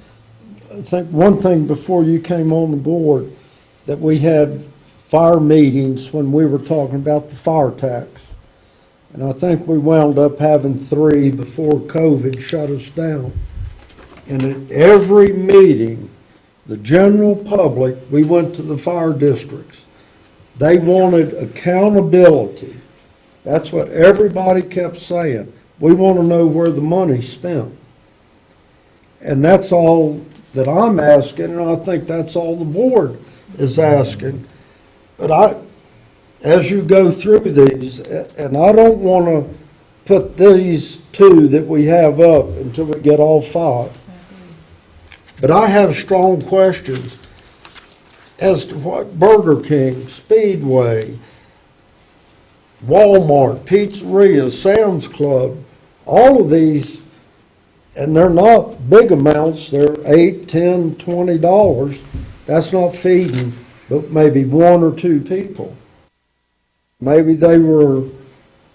one thing before you came on the board, that we had fire meetings when we were talking about the fire tax. And I think we wound up having 3 before COVID shut us down. And at every meeting, the general public, we went to the fire districts. They wanted accountability. That's what everybody kept saying. We want to know where the money's spent. And that's all that I'm asking, and I think that's all the board is asking. But as you go through these, and I don't want to put these 2 that we have up until we get all 5. But I have strong questions as to what Burger King, Speedway, Walmart, Pizzeria, Sam's Club, all of these, and they're not big amounts, they're $8, $10, $20. That's not feeding but maybe 1 or 2 people. Maybe they were,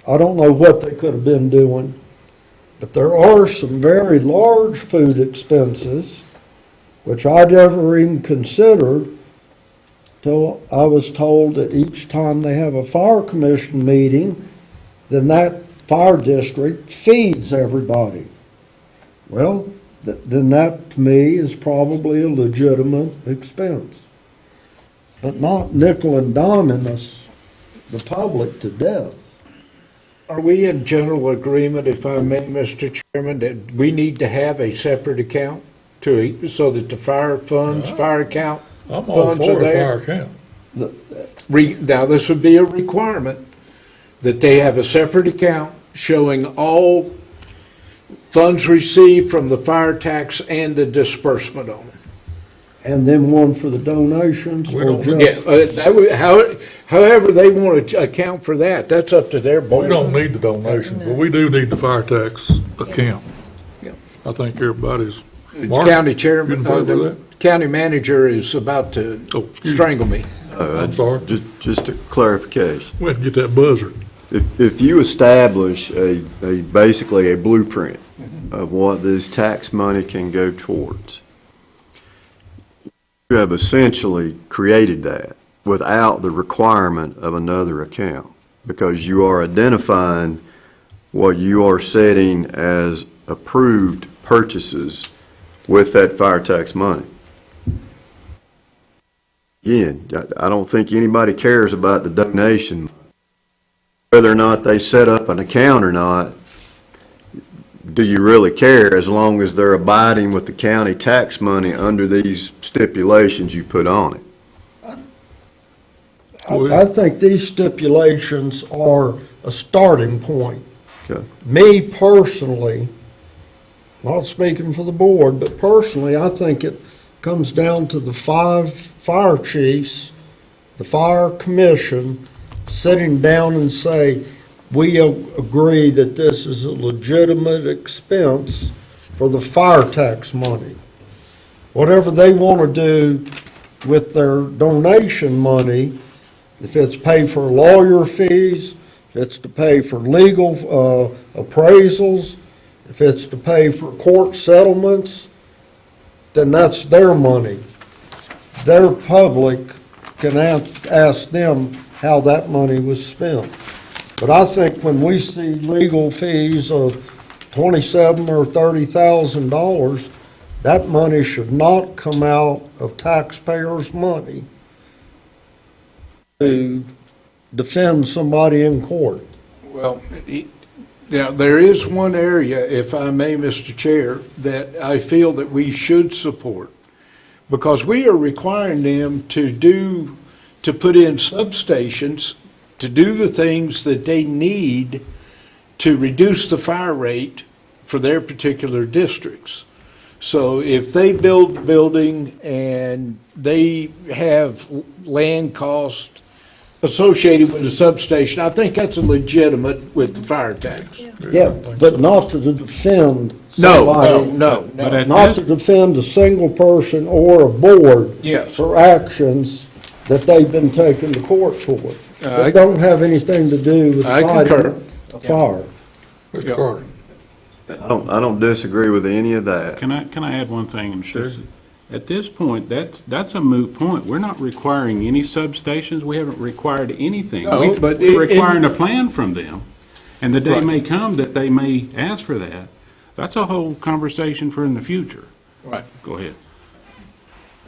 I don't know what they could have been doing, but there are some very large food expenses, which I never even considered till I was told that each time they have a fire commission meeting, then that fire district feeds everybody. Well, then that to me is probably a legitimate expense. But not nickel and diming us, the public, to death. Are we in general agreement, if I may, Mr. Chairman, that we need to have a separate account so that the fire funds, fire account I'm all funds are for a there? fire account. Now, this would be a requirement that they have a separate account showing all funds received from the fire tax and the disbursement on it. And then one for the donations We or don't- just, However they want to account for that, that's up to their We board. don't need the donation, but we do need the fire tax account. Yeah. I think everybody's. The Mark, county you chairman, in favor of the that? county manager is about to Oh, excuse me. strangle me. I'm sorry. Just a clarification. We had to get that buzzer. If you establish basically a blueprint of what this tax money can go towards, you have essentially created that without the requirement of another account, because you are identifying what you are setting as approved purchases with that fire tax money. Again, I don't think anybody cares about the donation. Whether or not they set up an account or not, do you really care, as long as they're abiding with the county tax money under these stipulations you put on it? I think these stipulations are a starting point. Okay. Me personally, not speaking for the board, but personally, I think it comes down to the 5 fire chiefs, the fire commission, sitting down and say, we agree that this is a legitimate expense for the fire tax money. Whatever they want to do with their donation money, if it's paid for lawyer fees, if it's to pay for legal appraisals, if it's to pay for court settlements, then that's their money. Their public can ask them how that money was spent. But I think when we see legal fees of $27,000 or $30,000, that money should not come out of taxpayers' money to defend somebody in court. Well, now, there is one area, if I may, Mr. Chair, that I feel that we should support, because we are requiring them to put in substations to do the things that they need to reduce the fire rate for their particular districts. So if they build the building and they have land cost associated with the substation, I think that's a legitimate with the fire tax. Yeah, but not to defend No, somebody. no. But at Not this, to defend a single person or a board Yes. for actions that they've been taken to court for. I- That don't have anything to do with I fighting concur. a fire. Mr. Carter. I don't disagree with any of that. can I add one thing? Sure. At this point, that's a moot point. We're not requiring any substations. We haven't required anything. No, but We're it- requiring a plan from them. And the day Right. may come that they may ask for that. That's a whole conversation for in the future. Right. Go ahead.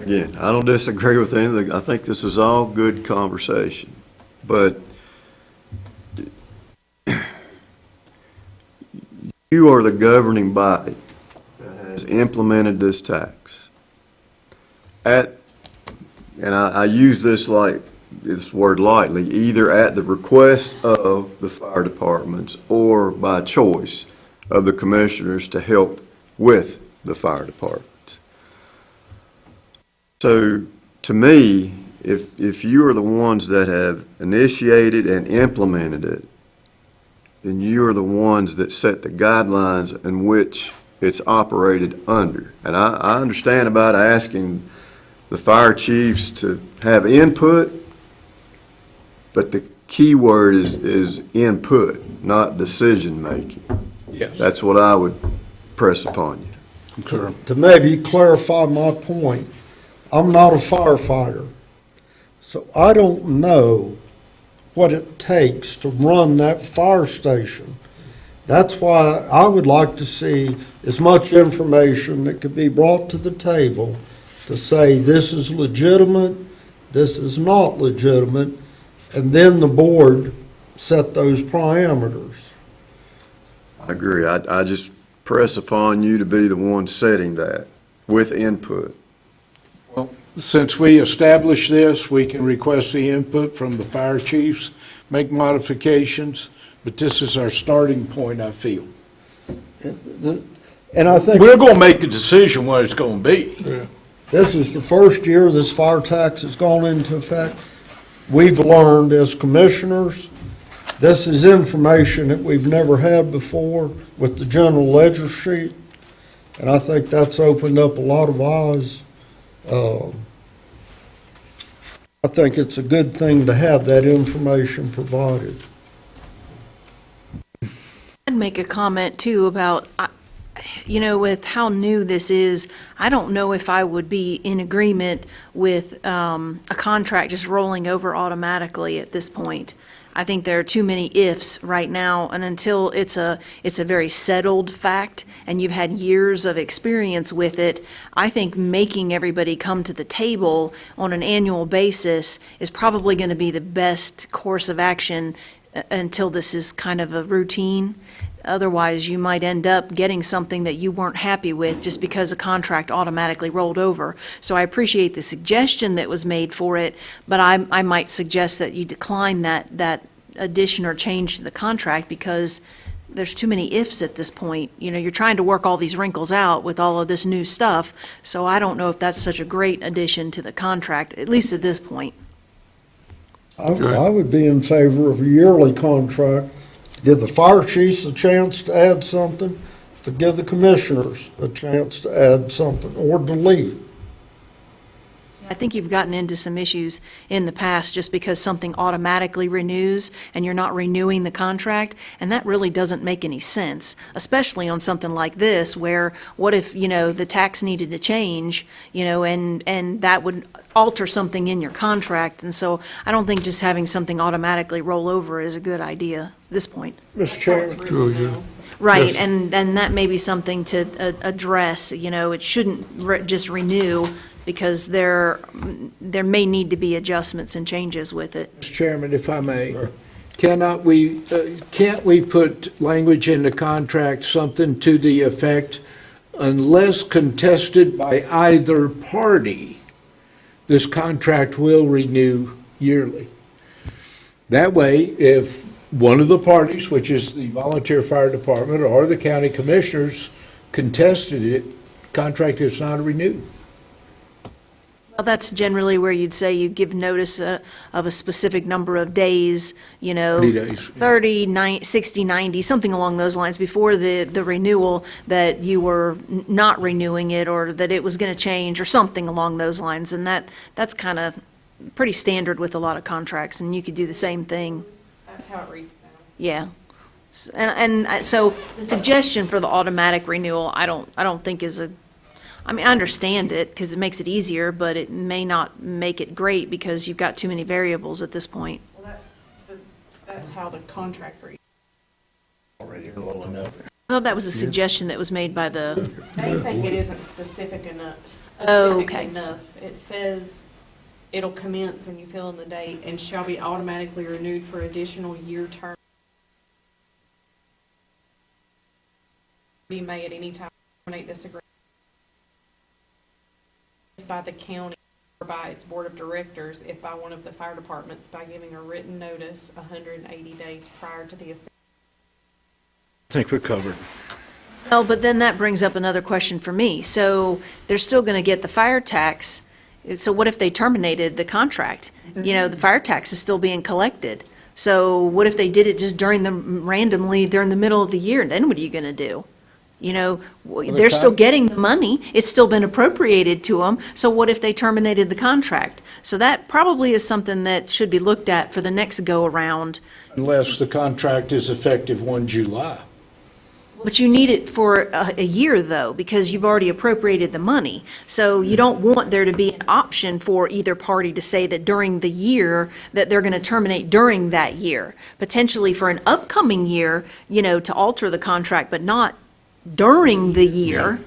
Again, I don't disagree with anything. I think this is all good conversation. But you are the governing body that has implemented this tax. And I use this word lightly, either at the request of the fire departments or by choice of the commissioners to help with the fire departments. So, to me, if you are the ones that have initiated and implemented it, then you are the ones that set the guidelines in which it's operated under. And I understand about asking the fire chiefs to have input, but the key word is input, not decision-making. Yes. That's what I would press upon you. Concur. To maybe clarify my point, I'm not a firefighter, so I don't know what it takes to run that fire station. That's why I would like to see as much information that could be brought to the table to say this is legitimate, this is not legitimate, and then the board set those parameters. I agree. I just press upon you to be the one setting that with input. Well, since we established this, we can request the input from the fire chiefs, make modifications, but this is our starting point, I feel. And I think We're gonna make a decision what it's gonna be. Yeah. this is the first year this fire tax has gone into effect. We've learned as commissioners, this is information that we've never had before with the general ledger sheet. And I think that's opened up a lot of eyes. I think it's a good thing to have that information provided. I'd make a comment too about, with how new this is, I don't know if I would be in agreement with a contract just rolling over automatically at this point. I think there are too many ifs right now, and until it's a very settled fact and you've had years of experience with it, I think making everybody come to the table on an annual basis is probably going to be the best course of action until this is kind of a routine. Otherwise, you might end up getting something that you weren't happy with just because a contract automatically rolled over. So I appreciate the suggestion that was made for it, but I might suggest that you decline that addition or change to the contract because there's too many ifs at this point. You're trying to work all these wrinkles out with all of this new stuff, so I don't know if that's such a great addition to the contract, at least at this point. I would be in favor of a yearly contract, to give the fire chiefs a chance to add something, to give the commissioners a chance to add something, or delete. I think you've gotten into some issues in the past just because something automatically renews and you're not renewing the contract, and that really doesn't make any sense, especially on something like this where what if, the tax needed to change, and that would alter something in your contract, and so I don't think just having something automatically roll over is a good idea at this point. Mr. Chairman. Sure, yeah. Right, Yes. and that may be something to address, it shouldn't just renew because there may need to be adjustments and changes with it. Mr. Chairman, if I may, can't we put language in the contract, something to the effect, unless contested by either party, this contract will renew yearly? That way, if one of the parties, which is the volunteer fire department or the county commissioners, contested it, contract is not renewed. Well, that's generally where you'd say you give notice of a specific number of days, 30 days. 30, 60, 90, something along those lines before the renewal, that you were not renewing it or that it was going to change or something along those lines. And that's kind of pretty standard with a lot of contracts, and you could do the same thing. That's how it reads now. Yeah. So the suggestion for the automatic renewal, I don't think is I understand it because it makes it easier, but it may not make it great because you've got too many variables at this point. Well, that's how the contract reads. I thought that was a suggestion that was made by the, They think it isn't specific enough. Oh, okay. It says it'll commence and you fill in the date and shall be automatically renewed for additional year term. Be made at any time to terminate this agreement by the county or by its board of directors, if by one of the fire departments, by giving a written notice 180 days prior to the effect. I think we're covered. oh, but then that brings up another question for me. So they're still going to get the fire tax. So what if they terminated the contract? The fire tax is still being collected. So what if they did it just randomly during the middle of the year? Then what are you going to do? They're still getting the money. It's still been appropriated to them. So what if they terminated the contract? So that probably is something that should be looked at for the next go-around. Unless the contract is effective 1 July. But you need it for a year, though, because you've already appropriated the money. So you don't want there to be an option for either party to say that during the year that they're going to terminate during that year. Potentially for an upcoming year, to alter the contract, but not during the year.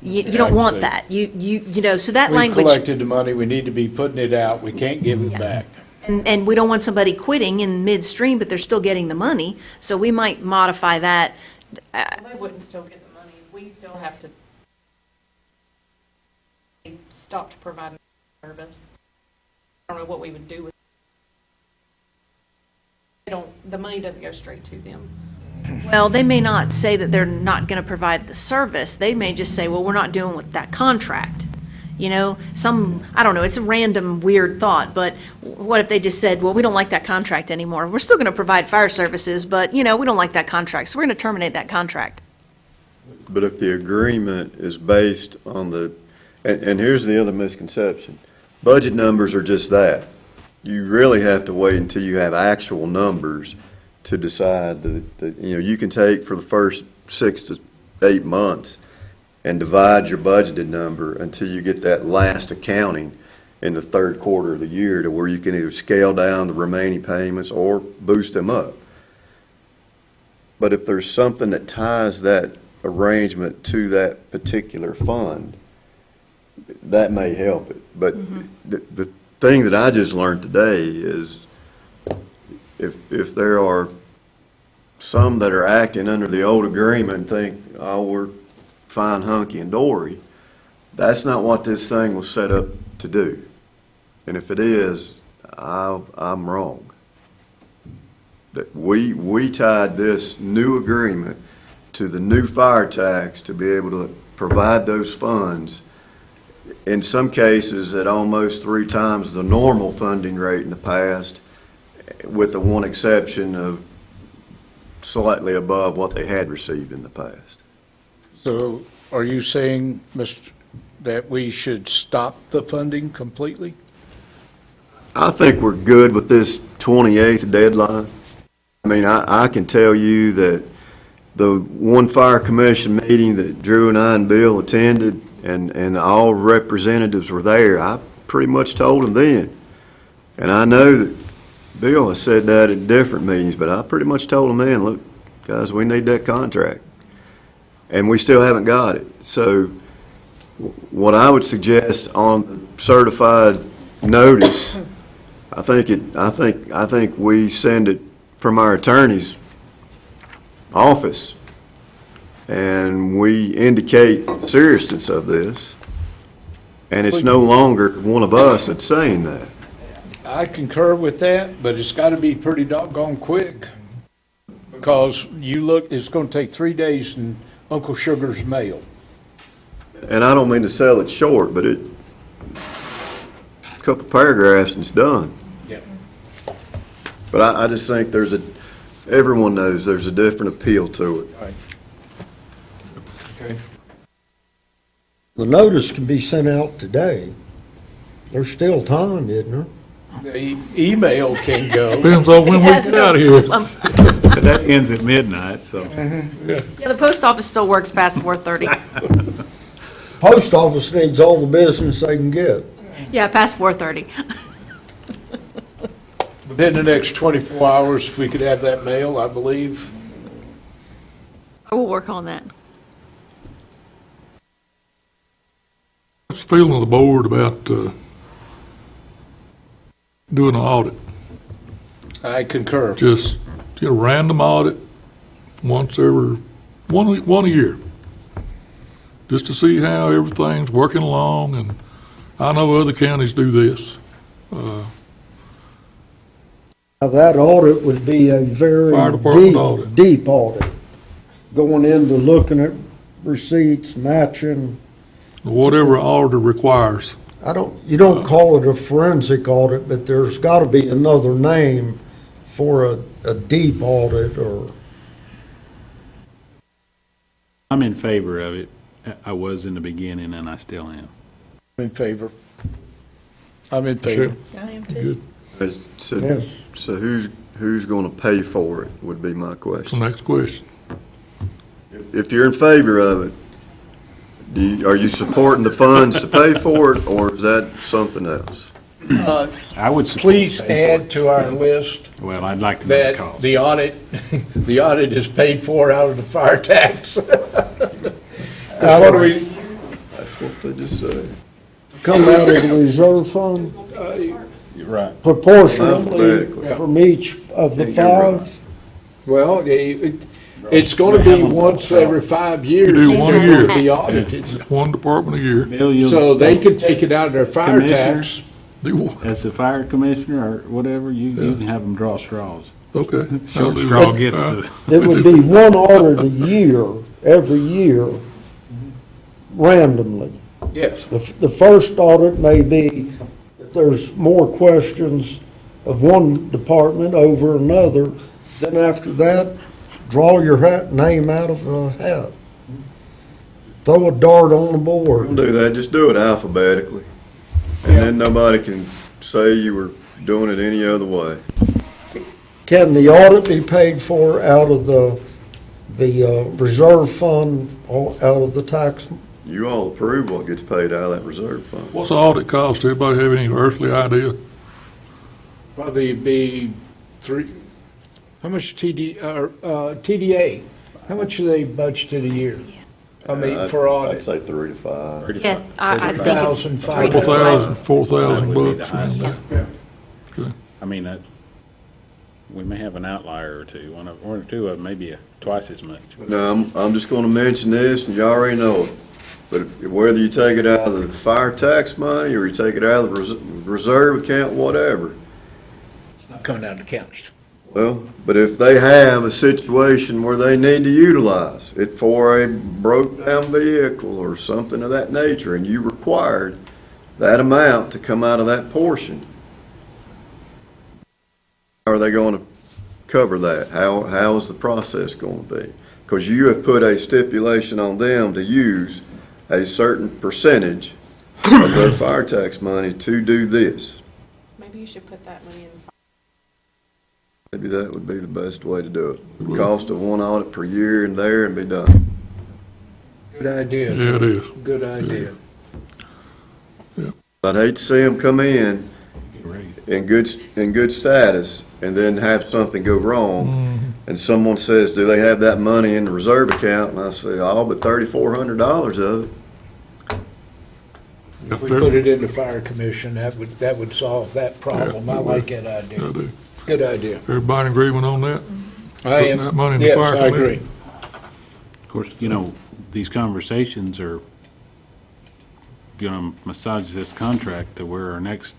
You don't want that. So that We language. collected the money, we need to be putting it out, we can't give it back. And we don't want somebody quitting in midstream, but they're still getting the money. So we might modify that. Well, they wouldn't still get the money. We still have to. They stopped providing service. I don't know what we would do with. The money doesn't go straight to them. Well, they may not say that they're not going to provide the service. They may just say, well, we're not doing with that contract. I don't know, it's a random weird thought, but what if they just said, well, we don't like that contract anymore. We're still going to provide fire services, but, we don't like that contract, so we're going to terminate that contract. But if the agreement is based on and here's the other misconception, budget numbers are just that. You really have to wait until you have actual numbers to decide that you can take for the first 6 to 8 months and divide your budgeted number until you get that last accounting in the third quarter of the year, to where you can either scale down the remaining payments or boost them up. But if there's something that ties that arrangement to that particular fund, that may help it. But the thing that I just learned today is if there are some that are acting under the old agreement and think, oh, we're fine, hunky, and dory, that's not what this thing was set up to do. And if it is, I'm wrong. That we tied this new agreement to the new fire tax to be able to provide those funds, in some cases at almost 3 times the normal funding rate in the past, with the one exception of slightly above what they had received in the past. So are you saying, Mr., that we should stop the funding completely? I think we're good with this 28th deadline. I mean, I can tell you that the one fire commission meeting that Drew and I and Bill attended, and all representatives were there, I pretty much told them then. And I know that Bill has said that at different meetings, but I pretty much told them then, look, guys, we need that contract. And we still haven't got it. So what I would suggest on the certified notice, I think we send it from our attorney's office, and we indicate the seriousness of this, and it's no longer one of us that's saying that. I concur with that, but it's gotta be pretty doggone quick. Because you look, it's gonna take 3 days in Uncle Sugar's mail. And I don't mean to sell it short, but a couple paragraphs and it's done. Yeah. But I just think everyone knows there's a different appeal to it. Right. Okay. The notice can be sent out today. There's still time, isn't there? The email can go. Depends on when we get out of here. But that ends at midnight, so. Yeah, the post office still works past 4:30. Post office needs all the business they can get. Yeah, past 4:30. Within the next 24 hours, if we could have that mail, I believe. I will work on that. What's the feeling of the board about doing an audit? I concur. Just get a random audit once every, one a year, just to see how everything's working along, and I know other counties do this. Now, that audit would be a very Fire department audit. deep audit, going into looking at receipts, matching. Whatever auditor requires. You don't call it a forensic audit, but there's got to be another name for a deep audit or. I'm in favor of it. I was in the beginning and I still am. I'm in favor. I'm in favor. I am too. Good. Yes. So who's going to pay for it would be my That's the question. next question. If you're in favor of it, are you supporting the funds to pay for it, or is that something else? I would support. Please add to our list Well, I'd like to know the that cost. the audit is paid for out of the fire tax. What do we, That's what they just said. Come out of the reserve fund You're right. proportionately Alphabetically. from each of the You're right. five. well, it's gonna be once every 5 years. You do one a they're year. gonna be audited. Just one department a year. Bill, you, So they can take it out of their fire Commissioner? tax. Do what? as the fire commissioner or whatever, you can have them draw straws. Okay. I'll do Straw that. gets the. It would be one audit a year, every year, randomly. Yes. The first audit may be, if there's more questions of one department over another, then after that, draw your name out of a hat. Throw a dart on the board. Don't do that, just do it alphabetically. And then nobody can say you were doing it any other way. Can the audit be paid for out of the reserve fund or out of the tax? You all approve what gets paid out of that reserve fund. What's the audit cost? Everybody have any earthly idea? Probably be how much TDA, how much do they budgeted a year? I mean, for I'd audit? say 3 to 5. Yeah, I think it's 3,000, 3 to 5. 4,000 That would be the bucks. highest. around there. I mean, we may have an outlier or two, one or two of them, maybe twice as much. Now, I'm just gonna mention this, and you already know it, but whether you take it out of the fire tax money, or you take it out of the reserve account, whatever, Not coming out of the counties. well, but if they have a situation where they need to utilize it for a broke-down vehicle or something of that nature, and you required that amount to come out of that portion, how are they going to cover that? How is the process going to be? Because you have put a stipulation on them to use a certain percentage of their fire tax money to do this. Maybe you should put that money in. Maybe that would be the best way to do it. Cost of one audit per year and there and be done. Good idea. Yeah, it is. Good idea. I'd hate to see them come in good status and then have something go wrong. And someone says, do they have that money in the reserve account? And I say, all but $3,400 of it. If we put it in the fire commission, that would solve that problem. I like that I idea. do. Good idea. Everybody in agreement on that? I am. Putting that money in the Yes, fire I committee? agree. Of course, these conversations are gonna massage this contract to where our next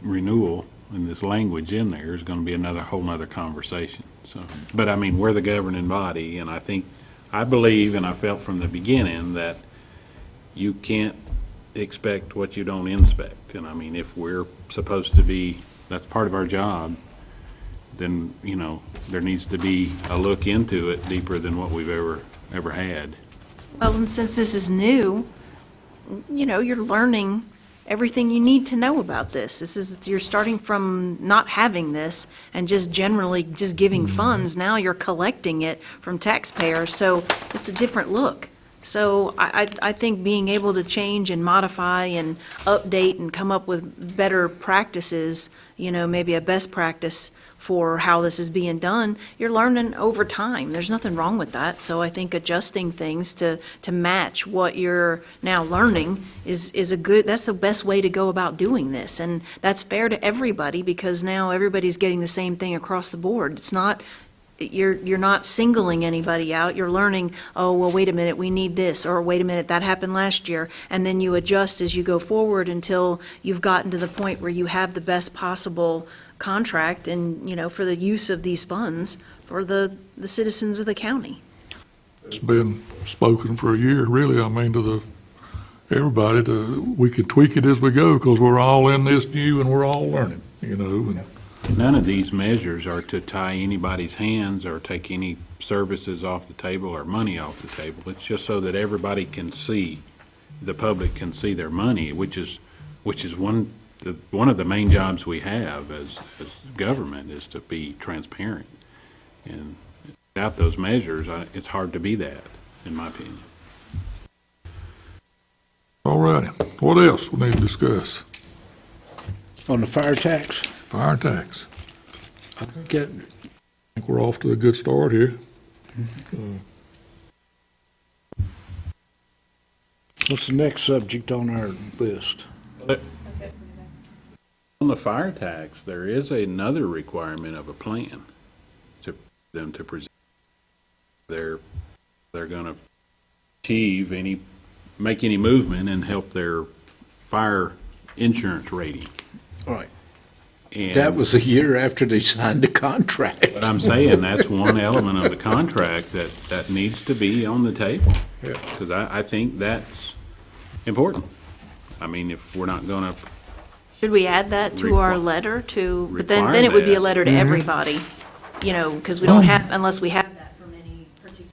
renewal and this language in there is gonna be another, whole nother conversation, so. But I mean, we're the governing body, and I believe, and I felt from the beginning, that you can't expect what you don't inspect. And I mean, if we're supposed to be, that's part of our job, then, there needs to be a look into it deeper than what we've ever had. Well, and since this is new, you're learning everything you need to know about this. You're starting from not having this and just generally just giving funds. Now you're collecting it from taxpayers, so it's a different look. So I think being able to change and modify and update and come up with better practices, maybe a best practice for how this is being done, you're learning over time. There's nothing wrong with that. So I think adjusting things to match what you're now learning is that's the best way to go about doing this. And that's fair to everybody, because now everybody's getting the same thing across the board. It's not, you're not singling anybody out. You're learning, oh, well, wait a minute, we need this, or wait a minute, that happened last year. And then you adjust as you go forward until you've gotten to the point where you have the best possible contract and, for the use of these funds for the citizens of the county. It's been spoken for a year, really, to everybody, we can tweak it as we go, because we're all in this new and we're all learning, and None of these measures are to tie anybody's hands or take any services off the table or money off the table. It's just so that everybody can see, the public can see their money, which is one of the main jobs we have as government, is to be transparent. And without those measures, it's hard to be that, in my opinion. all righty. What else we need to discuss? On the fire tax, Fire tax. I think I think we're off to a good start here. what's the next subject on our list? On the fire tax, there is another requirement of a plan to them to present. They're going to make any movement and help their fire insurance rating. All right. And That was a year after they signed the contract. But I'm saying that's one element of the contract that needs to be on the table. Yeah. Because I think that's important. I mean, if we're not going to, Should we add that to our Require- letter but then require it would be a that. letter to everybody, because we don't have, unless we have that from any particular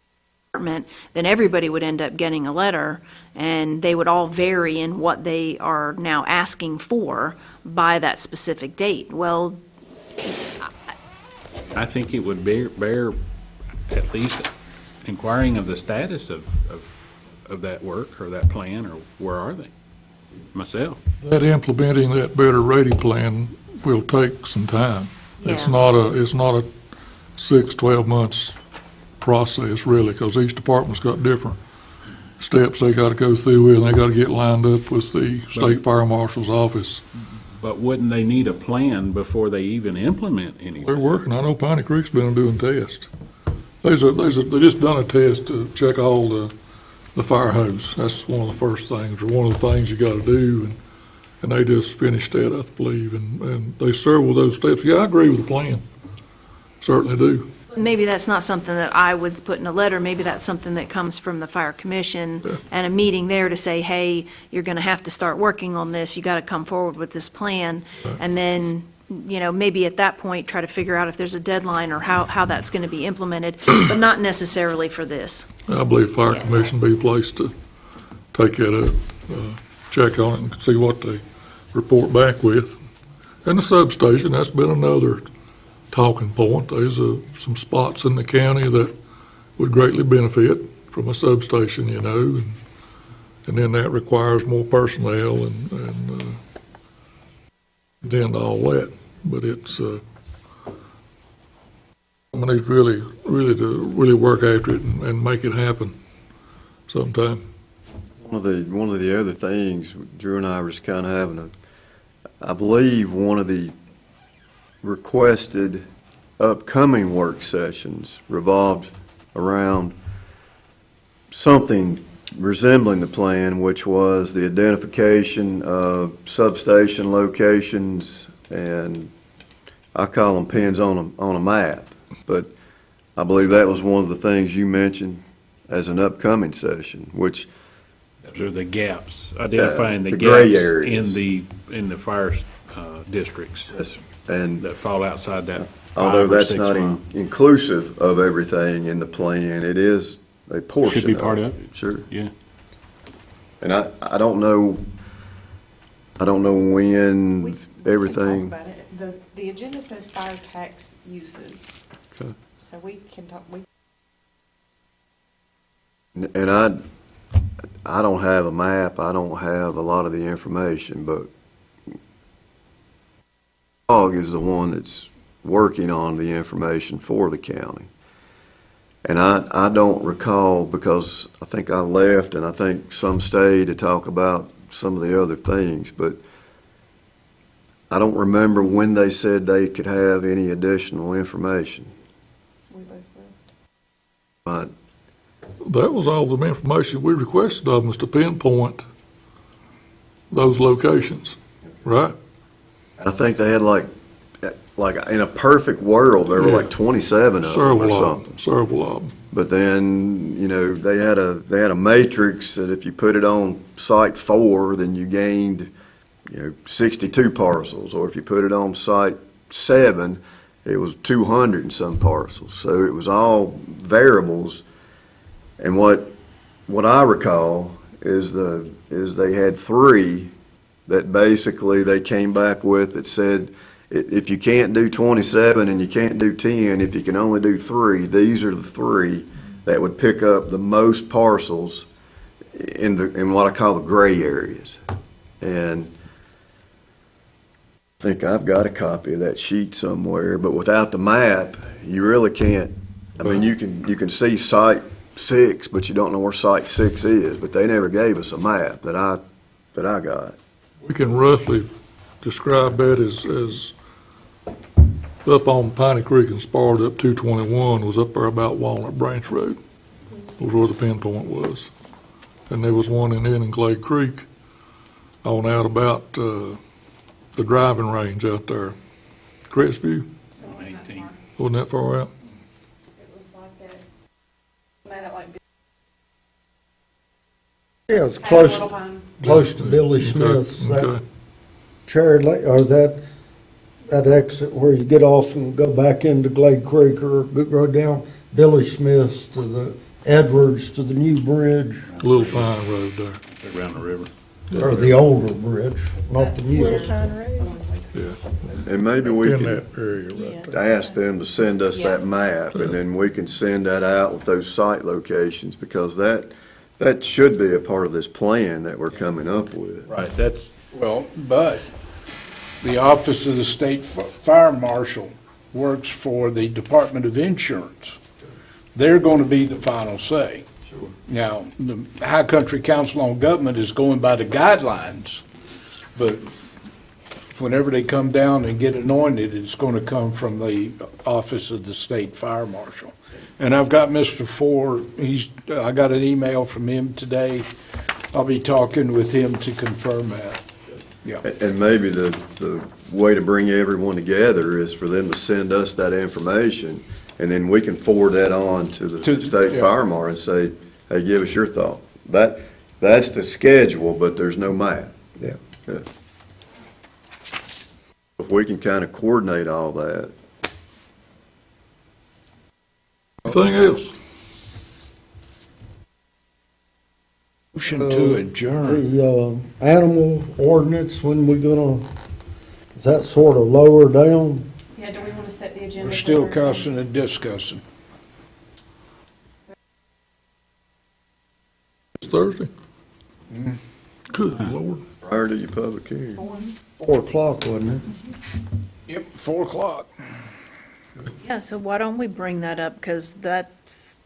department, then everybody would end up getting a letter, and they would all vary in what they are now asking for by that specific date. Well, I think it would bear at least inquiring of the status of that work or that plan, or where are they? Myself. That implementing that better rating plan will take some time. It's Yeah. not a 6-12 months process, really, because each department's got different steps they gotta go through with, and they gotta get lined up with the state fire marshal's office. But wouldn't they need a plan before they even implement They're anything? working, I know Piney Creek's been doing tests. They just done a test to check all the fire hose. That's one of the first things, or one of the things you gotta do, and they just finished that, I believe, and they several of those steps. Yeah, I agree with the plan, certainly do. maybe that's not something that I would put in a letter. Maybe that's something that comes from the fire commission and a meeting there to say, hey, you're going to have to start working on this. You got to come forward with this plan. And then, maybe at that point, try to figure out if there's a deadline or how that's going to be implemented, but not necessarily for this. I believe fire Yeah. commission be placed to take that up, check on it and see what they report back with. And the substation, that's been another talking point. There's some spots in the county that would greatly benefit from a substation, and then that requires more personnel and all that. But it's, we need really work after it and make it happen sometime. One of the other things, Drew and I were just kind of having I believe one of the requested upcoming work sessions revolved around something resembling the plan, which was the identification of substation locations and I call them pins on a map, but I believe that was one of the things you mentioned as an upcoming session, which, Those are the gaps, identifying the the gray gaps areas. in the fire districts and that fall outside that although 5 or that's 6 not mile. inclusive of everything in the plan, it is a portion Should be part of it. Sure. Yeah. And I don't know when We can everything. talk about it. The agenda says fire tax uses. Okay. So we can talk, And I don't have a map, I don't have a lot of the information, but Hog is the one that's working on the information for the county. And I don't recall, because I think I left and I think some stayed to talk about some of the other things, but I don't remember when they said they could have any additional information. we both left. But That was all the information we requested of them, is to pinpoint those locations, right? I think they had like in a perfect world, there were Yeah. like 27 of them or Several of something. them, several of them. But then, they had a matrix that if you put it on site 4, then you gained, 62 parcels. Or if you put it on site 7, it was 200 and some parcels. So it was all variables. And what I recall is they had 3 that basically they came back with that said, if you can't do 27 and you can't do 10, if you can only do 3, these are the 3 that would pick up the most parcels in what I call the gray areas. And I think I've got a copy of that sheet somewhere, but without the map, you really can't. I mean, you can see site 6, but you don't know where site 6 is. But they never gave us a map that I got. We can roughly describe that as up on Piney Creek and Sparta, up 221 was up there about Walnut Branch Road, was where the pinpoint was. And there was one in Glade Creek on out about the driving range out there. Crestview, 18. wasn't that far out? It was like that, made it like. Yeah, it's Past close, Little Pine. close to Billy Smith's, Okay, that okay. Cherry Lake, or that exit where you get off and go back into Glade Creek or go down Billy Smith's to the Edwards to the new bridge, Little Pine Road there, Around the river. or the older bridge, not the newest. yeah. And maybe we In can that area right there. ask them to send us that map, and then we can send that out with those site locations, because that should be a part of this plan that we're coming up with. Right, that's, Well, but the Office of the State Fire Marshal works for the Department of Insurance. They're going to be the final say. Sure. Now, the High Country Council on Government is going by the guidelines, but whenever they come down and get anointed, it's going to come from the Office of the State Fire Marshal. And I've got Mr. Ford, I got an email from him today. I'll be talking with him to confirm that. Yeah. And maybe the way to bring everyone together is for them to send us that information, and then we can forward that on to the state yeah. fire marshal and say, hey, give us your thought. That's the schedule, but there's no map. Yeah. Yeah. If we can kind of coordinate all that. Anything else? Motion to adjourn. The animal ordinance, when we gonna, is that sort of lower down? Yeah, do we want to set the agenda? We're for still Thursday? cussing and discussing. It's Thursday? Good Lord. Prior to your public hearing. 4 o'clock, wasn't it? Yep, 4 o'clock. Yeah, so why don't we bring that up, because that's,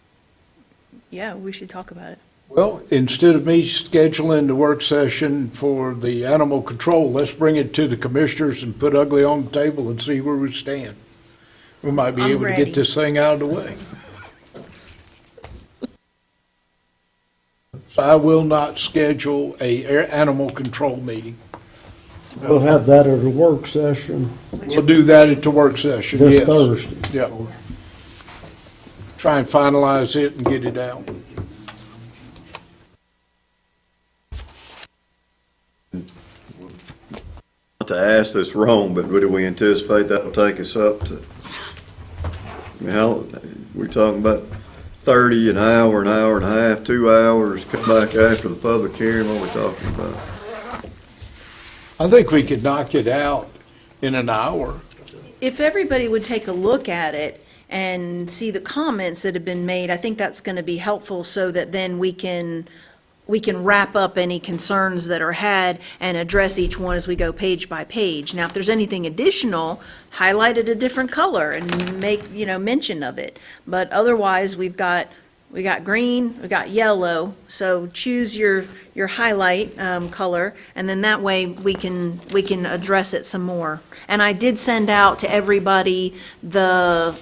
yeah, we should talk about it. Well, instead of me scheduling the work session for the animal control, let's bring it to the commissioners and put ugly on the table and see where we stand. We might be I'm able to ready. get this thing out of the way. I will not schedule a animal control meeting. We'll have that at a work session We'll do that at the work session, this yes. Thursday. Yeah. Try and finalize it and get it out. Not to ask this wrong, but do we anticipate that'll take us up to, I mean, how, we talking about 30, an hour and a half, 2 hours, come back after the public hearing, what are we talking about? I think we could knock it out in an hour. If everybody would take a look at it and see the comments that have been made, I think that's going to be helpful so that then we can wrap up any concerns that are had and address each one as we go page by page. Now, if there's anything additional, highlight it a different color and make, mention of it. But otherwise, we got green, we got yellow, so choose your highlight color, and then that way we can address it some more. And I did send out to everybody the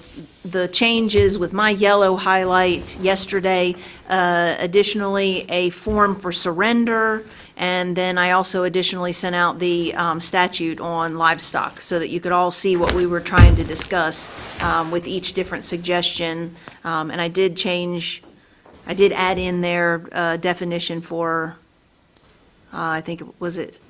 changes with my yellow highlight yesterday. Additionally, a form for surrender, and then I also additionally sent out the statute on livestock so that you could all see what we were trying to discuss with each different suggestion. And I did add in their definition for, I think, was it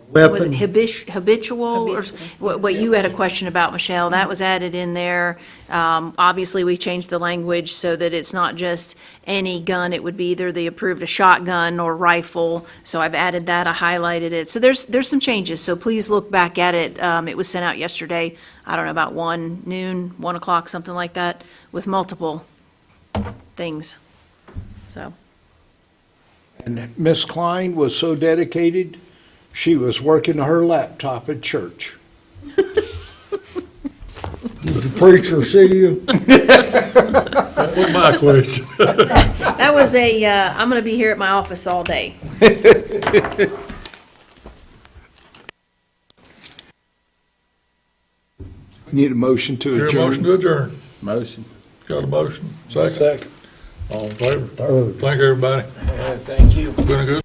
Weapon, habitual, or what you had a question about, Michelle, that was added in there. Obviously, we changed the language so that it's not just any gun, it would be either the approved a shotgun or rifle, so I've added that, I highlighted it. So there's some changes, so please look back at it. It was sent out yesterday, I don't know, about 1 o'clock, something like that, with multiple things, so. And Miss Klein was so dedicated, she was working her laptop at church. did the preacher see you? That was my question. That was I'm gonna be here at my office all day. Need a motion to Your adjourn. motion to adjourn. Motion. Got a motion? Second? Second. All in favor? Third. Thank you, everybody. Thank you. Been a good